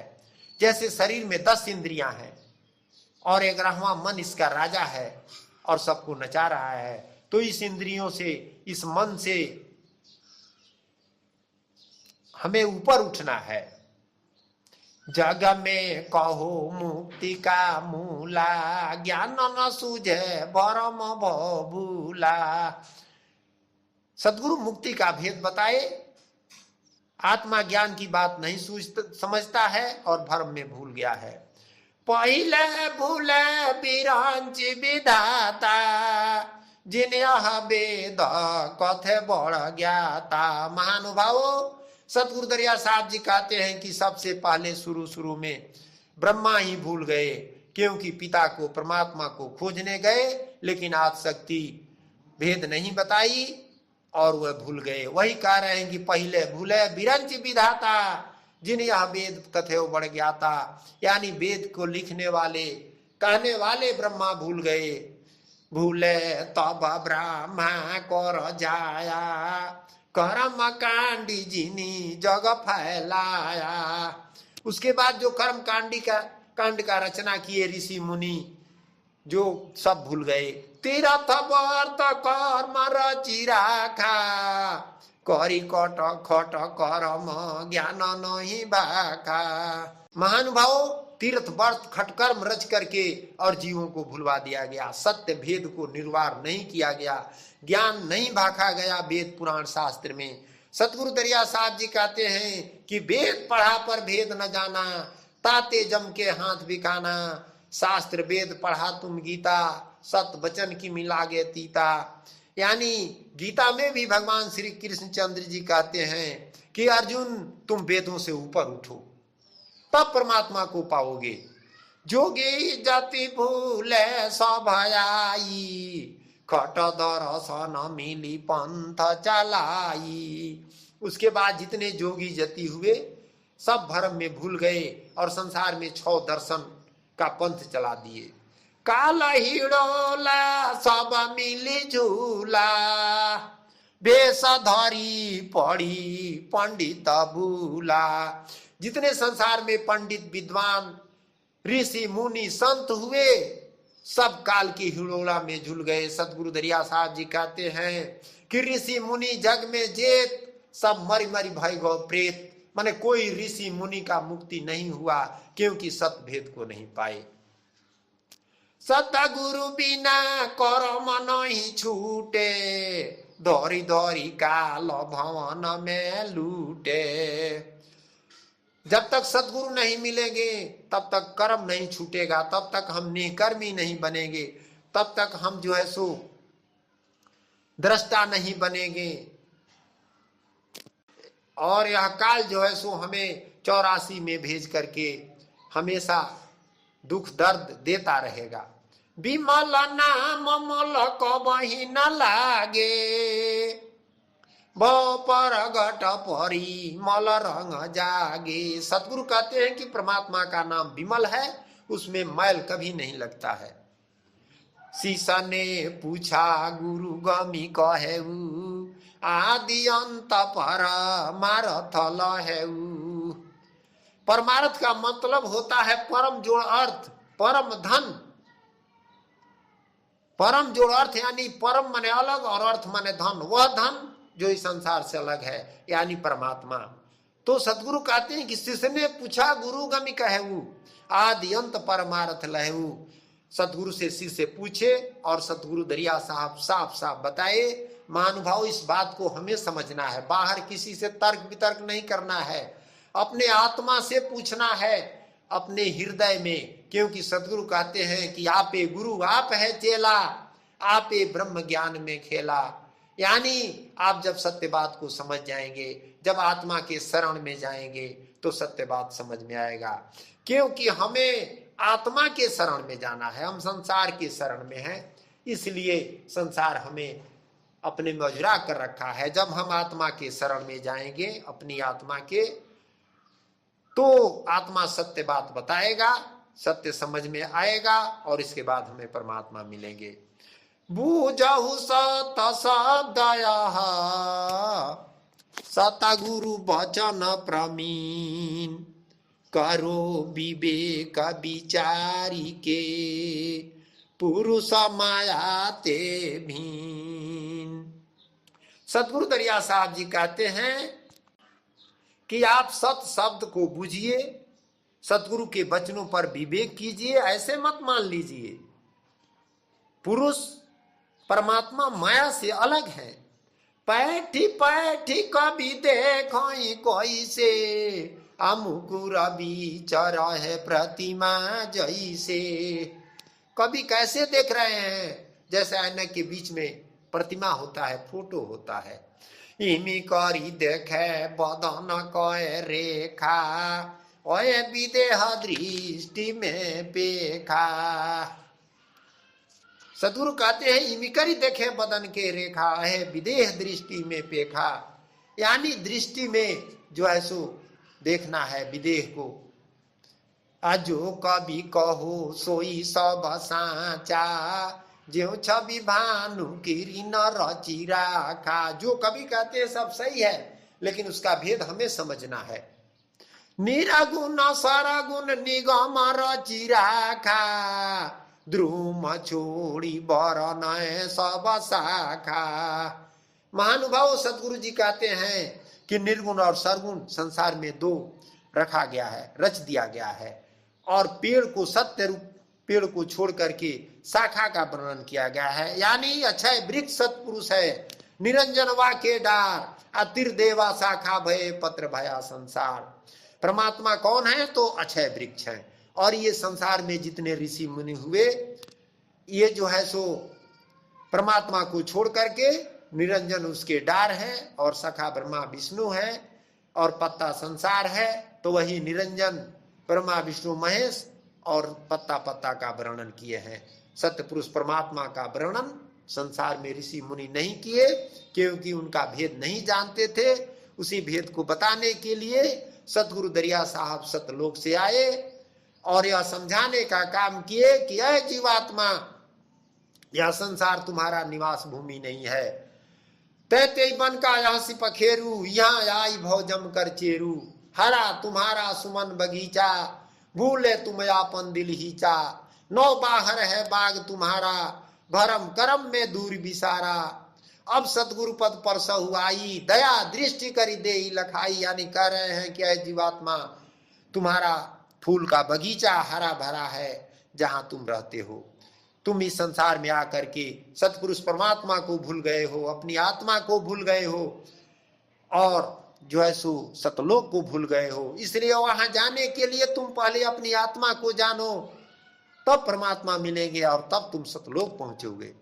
जैसे शरीर में 10 इंद्रियां हैं और 11वां मन इसका राजा है और सबको नचा रहा है। तो इस इंद्रियों से, इस मन से हमें ऊपर उठना है। जग में कहो मुक्ति का मूला, ज्ञान न सूझे भरम भूला। सदगुरु मुक्ति का भेद बताए, आत्मा ज्ञान की बात नहीं समझता है और भ्रम में भूल गया है। पहले भूले बिरंच विधाता, जिन यह वेद कथे बढ़ ज्ञाता। महानुभावों, सतगुरु दरिया साहब जी कहते हैं कि सबसे पहले शुरू में ब्रह्मा ही भूल गए, क्योंकि पिता को, परमात्मा को खोजने गए, लेकिन आदिशक्ति भेद नहीं बताई और वह भूल गए। वही कह रहे हैं कि पहले भूले बिरंच विधाता, जिन यह वेद कथे बढ़ ज्ञाता। यानी वेद को लिखने वाले, कहने वाले ब्रह्मा भूल गए। भूले तब ब्रह्मा कर जाया, कर्म कांडी जिनी जग फैलाया। उसके बाद जो कर्म कांड का रचना किए ऋषि मुनि, जो सब भूल गए। तीर्थ व्रत कर्म रचि राखा, करी कट खट कर्म ज्ञान नहीं बाखा। महानुभाव, तीर्थ व्रत खटकर्म रच करके और जीवों को भुलवा दिया गया। सत्य भेद को निर्वार नहीं किया गया, ज्ञान नहीं भाखा गया वेद पुराण शास्त्र में। सतगुरु दरिया साहब जी कहते हैं कि वेद पढ़ा पर भेद न जाना, ताते जम के हाथ बिकाना। शास्त्र वेद पढ़ा तुम गीता, सत वचन की मिलागे तीता। यानी गीता में भी भगवान श्री कृष्णचंद्र जी कहते हैं कि अर्जुन, तुम वेदों से ऊपर उठो, तब परमात्मा को पाओगे। जोगी जाति भूले सब आई, खट दर्शन मिली पंथ चलाई। उसके बाद जितने जोगी जति हुए सब भ्रम में भूल गए और संसार में 6 दर्शन का पंथ चला दिए। काल हिड़ोला सब मिली झूला, बेस धरी पढ़ी पंडित भूला। जितने संसार में पंडित विद्वान ऋषि मुनि संत हुए, सब काल की हिड़ोला में झूल गए। सतगुरु दरिया साहब जी कहते हैं कि ऋषि मुनि जग में जेत, सब मरी मरी भय गो प्रेत। माने कोई ऋषि मुनि का मुक्ति नहीं हुआ, क्योंकि सत भेद को नहीं पाए। सतगुरु बिना कर्म नहीं छूटे, दौरी दौरी काल भवन में लूटे। जब तक सतगुरु नहीं मिलेंगे तब तक कर्म नहीं छूटेगा, तब तक हम निकर्मी नहीं बनेंगे, तब तक हम जो है सो दृष्टा नहीं बनेंगे। और यह काल जो है सो हमें 84 में भेज करके हमेशा दुख दर्द देता रहेगा। विमल नाम मल कबहि न लागे, परगट परी मल रंग जागे। सतगुरु कहते हैं कि परमात्मा का नाम विमल है, उसमें मैल कभी नहीं लगता है। शिष्य ने पूछा गुरु गमी कहेऊ, आदि अंत परमार्थ लहेऊ। परमार्थ का मतलब होता है परम जोड़ अर्थ, परम धन। परम जोड़ अर्थ यानी परम माने अलग और अर्थ माने धन, वह धन जो इस संसार से अलग है, यानी परमात्मा। तो सतगुरु कहते हैं कि शिष्य ने पूछा गुरु गमी कहेऊ, आदि अंत परमार्थ लहेऊ। सतगुरु से शिष्य पूछे और सतगुरु दरिया साहब साफ साफ बताए। महानुभाव, इस बात को हमें समझना है, बाहर किसी से तर्क वितर्क नहीं करना है, अपने आत्मा से पूछना है, अपने हृदय में। क्योंकि सतगुरु कहते हैं कि आपे गुरु आप है चेला, आपे ब्रह्म ज्ञान में खेला। यानी आप जब सत्य बात को समझ जाएंगे, जब आत्मा के शरण में जाएंगे तो सत्य बात समझ में आएगा। क्योंकि हमें आत्मा के शरण में जाना है, हम संसार के शरण में हैं, इसलिए संसार हमें अपने में अजुरा कर रखा है। जब हम आत्मा के शरण में जाएंगे अपनी आत्मा के, तो आत्मा सत्य बात बताएगा, सत्य समझ में आएगा और इसके बाद हमें परमात्मा मिलेंगे। बूझहु सत शब्दया सतगुरु वचन प्रमीण, करो विवेक विचारी के पुरुष माया ते भीन। सतगुरु दरिया साहब जी कहते हैं कि आप सत शब्द को बूझिए, सतगुरु के वचनों पर विवेक कीजिए, ऐसे मत मान लीजिए पुरुष परमात्मा माया से अलग है। पैठी पैठी कभी देखो कोई से, अमुकुर विचर है प्रतिमा जैसे। कभी कैसे देख रहे हैं, जैसे आईने के बीच में प्रतिमा होता है, फोटो होता है। इमी करी देखे बदन कहे रेखा, ओए विदेह दृष्टि में पेखा। सतगुरु कहते हैं इमी करी देखे बदन के रेखा है विदेह दृष्टि में पेखा। यानी दृष्टि में जो है सो देखना है विदेह को। अजो कभी कहो सोई सब साचा, ज्यों छवि भानु गिरी न रची राखा। जो कभी कहते हैं सब सही है, लेकिन उसका भेद हमें समझना है। निरगुण सरगुण निगम रची राखा, द्रुम छोड़ी बरन सब शाखा। महानुभाव, सतगुरु जी कहते हैं कि निर्गुण और सरगुण संसार में दो रखा गया है, रच दिया गया है। और पेड़ को सत्य रूप पेड़ को छोड़ करके शाखा का वर्णन किया गया है। यानी अक्षय वृक्ष सत्पुरुष है, निरंजन वा के डार, अतिर देवा शाखा भय पत्र भया संसार। परमात्मा कौन है? तो अक्षय वृक्ष है। और ये संसार में जितने ऋषि मुनि हुए, ये जो है सो परमात्मा को छोड़ करके निरंजन उसके डार है, और सखा ब्रह्मा विष्णु है, और पत्ता संसार है। तो वही निरंजन ब्रह्मा विष्णु महेश और पत्ता पत्ता का वर्णन किए हैं। सत्य पुरुष परमात्मा का वर्णन संसार में ऋषि मुनि नहीं किए, क्योंकि उनका भेद नहीं जानते थे। उसी भेद को बताने के लिए सतगुरु दरिया साहब सतलोक से आए और यह समझाने का काम किए कि यह जीवात्मा, यह संसार तुम्हारा निवास भूमि नहीं है। तैते बन का यहाँ से पखेरू, यहाँ आई भौजम कर चेरू। हरा तुम्हारा सुमन बगीचा, भूले तुम आपन दिल हीचा। नौ बाहर है बाग तुम्हारा, भरम करम में दूर बिसारा। अब सतगुरु पद पर सहुआई, दया दृष्टि करी दे लखाई। यानी कह रहे हैं कि जीवात्मा, तुम्हारा फूल का बगीचा हरा भरा है जहां तुम रहते हो। तुम इस संसार में आकर के सतपुरुष परमात्मा को भूल गए हो, अपनी आत्मा को भूल गए हो, और जो है सो सतलोक को भूल गए हो। इसलिए वहां जाने के लिए तुम पहले अपनी आत्मा को जानो, तब परमात्मा मिलेंगे और तब तुम सतलोक पहुंचोगे।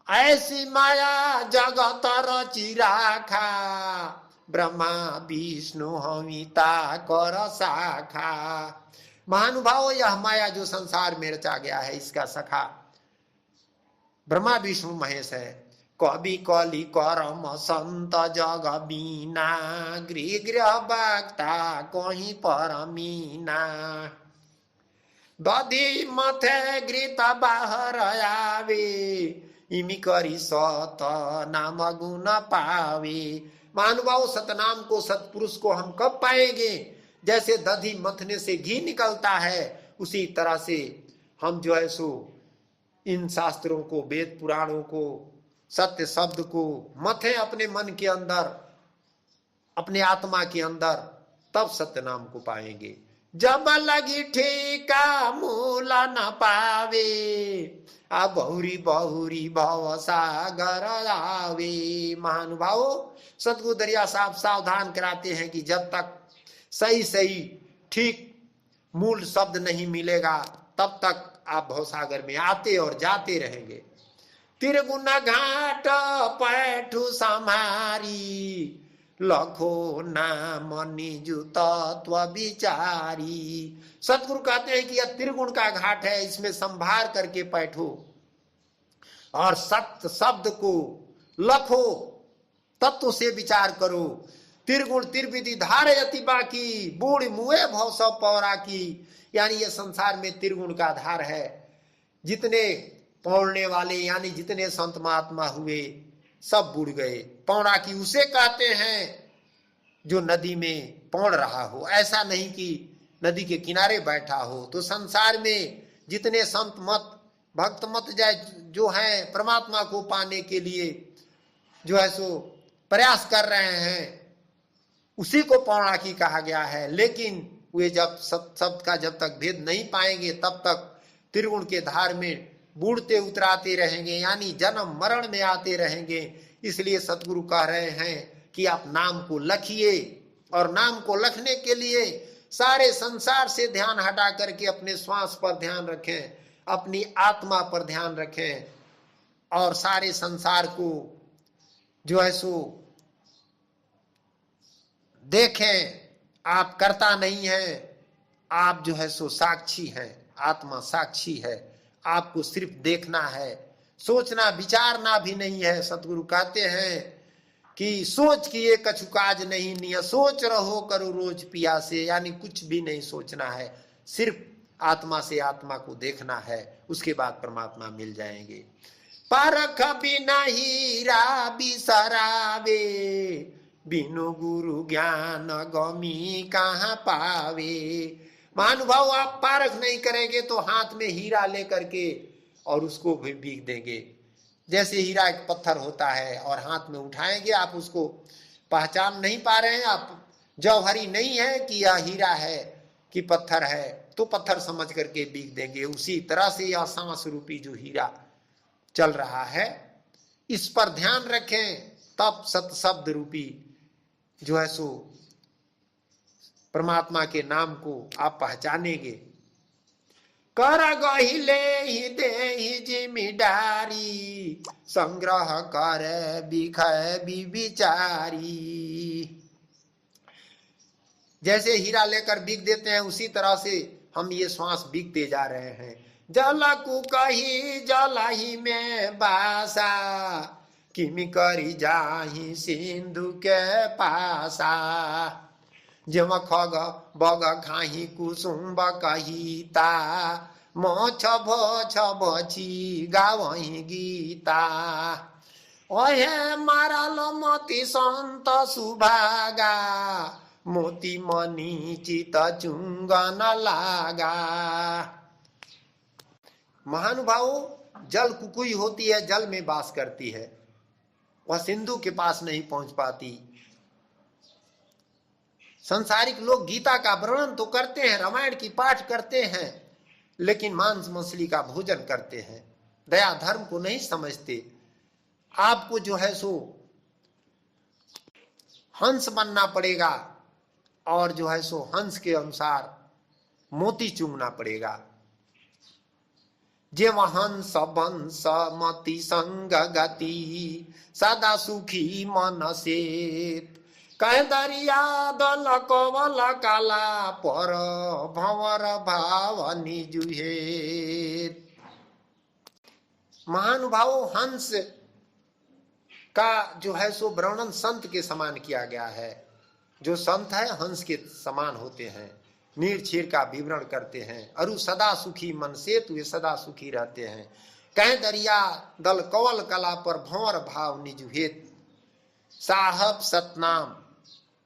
ऐसी माया जगत रची राखा, ब्रह्मा विष्णु हमिता कर शाखा। महानुभाव, यह माया जो संसार में रचा गया है, इसका सखा ब्रह्मा विष्णु महेश है। कवि कलि करम संत जग बीना, गृह गृह बक्ता कहीं परमीना। दधि मथे घृत बाहर आवे, इमी करी सत नाम गुण पावे। महानुभाव, सतनाम को, सतपुरुष को हम कब पाएंगे? जैसे दधि मथने से घी निकलता है, उसी तरह से हम जो है सो इन शास्त्रों को, वेद पुराणों को, सत्य शब्द को मथे अपने मन के अंदर, अपने आत्मा के अंदर, तब सत्य नाम को पाएंगे। जब लगी ठेका मूल न पावे, आ बहुरी बहुरी भव सागर आवे। महानुभाव, सतगुरु दरिया साहब सावधान कराते हैं कि जब तक सही सही ठीक मूल शब्द नहीं मिलेगा, तब तक आप भवसागर में आते और जाते रहेंगे। त्रिगुण घाट पैठु समारी, लखो नाम निजु तत्व विचारी। सतगुरु कहते हैं कि यह त्रिगुण का घाट है, इसमें संभार करके बैठो और सत्य शब्द को लखो, तत्व से विचार करो। त्रिगुण त्रिविधि धारयति बाकी, बूढ़ मुए भव सब पौरा की। यानी ये संसार में त्रिगुण का धार है। जितने पौड़ने वाले यानी जितने संत महात्मा हुए, सब बुड़ गए। पौड़ा की उसे कहते हैं जो नदी में पौड़ रहा हो, ऐसा नहीं कि नदी के किनारे बैठा हो। तो संसार में जितने संत मत, भक्त मत जाए जो है परमात्मा को पाने के लिए जो है सो प्रयास कर रहे हैं, उसी को पौराकी कहा गया है। लेकिन वे जब शब्द का जब तक भेद नहीं पाएंगे, तब तक त्रिगुण के धार में बूढ़ते उतराते रहेंगे, यानी जन्म मरण में आते रहेंगे। इसलिए सतगुरु कह रहे हैं कि आप नाम को लखिए, और नाम को लखने के लिए सारे संसार से ध्यान हटा करके अपने श्वास पर ध्यान रखें, अपनी आत्मा पर ध्यान रखें, और सारे संसार को जो है सो देखें। आप कर्ता नहीं हैं, आप जो है सो साक्षी हैं, आत्मा साक्षी है। आपको सिर्फ देखना है, सोचना विचारना भी नहीं है। सतगुरु कहते हैं कि सोच किए कछु काज नहीं निय, सोच रहो करो रोज पिया से। यानी कुछ भी नहीं सोचना है, सिर्फ आत्मा से आत्मा को देखना है, उसके बाद परमात्मा मिल जाएंगे। परख बिना हीरा बिसरावे, बिनु गुरु ज्ञान गमी कहाँ पावे। महानुभाव, आप पारख नहीं करेंगे तो हाथ में हीरा लेकर के और उसको भी बीग देंगे। जैसे हीरा एक पत्थर होता है और हाथ में उठाएंगे, आप उसको पहचान नहीं पा रहे हैं, आप जौहरी नहीं है कि यह हीरा है कि पत्थर है, तो पत्थर समझ करके बीग देंगे। उसी तरह से यह सांस रूपी जो हीरा चल रहा है, इस पर ध्यान रखें, तब सत शब्द रूपी जो है सो परमात्मा के नाम को आप पहचानेंगे। कर गहिले ही दे ही जिम्मेदारी, संग्रह कर बिखय विचारी। जैसे हीरा लेकर बिक देते हैं, उसी तरह से हम ये श्वास बिकते जा रहे हैं। जल को कही जलही में बासा, किमी करी जाही सिंधु के पासा। जम खग बग खाही कुसुम कहिता, मोछ भोछ बची गावही गीता। ओहे मारल मति संत सुभागा, मोती मणि चित चुंगन लागा। महानुभाव, जल कुकुई होती है, जल में वास करती है, वह सिंधु के पास नहीं पहुंच पाती। संसारिक लोग गीता का वर्णन तो करते हैं, रामायण की पाठ करते हैं, लेकिन मांस मछली का भोजन करते हैं, दया धर्म को नहीं समझते। आपको जो है सो हंस बनना पड़ेगा, और जो है सो हंस के अनुसार मोती चूमना पड़ेगा। जे हंस बंस मति संग गति, सदा सुखी मन से कह दरिया दल कवल काला पर भंवर भाव निजुहे। महानुभावों, हंस का जो है सो वर्णन संत के समान किया गया है। जो संत है हंस के समान होते हैं, नीर का विवरण करते हैं। अरु सदा सुखी मन से वे सदा सुखी रहते हैं। कह दरिया दल कवल कला पर भंवर भाव निजुहेत। साहब सतनाम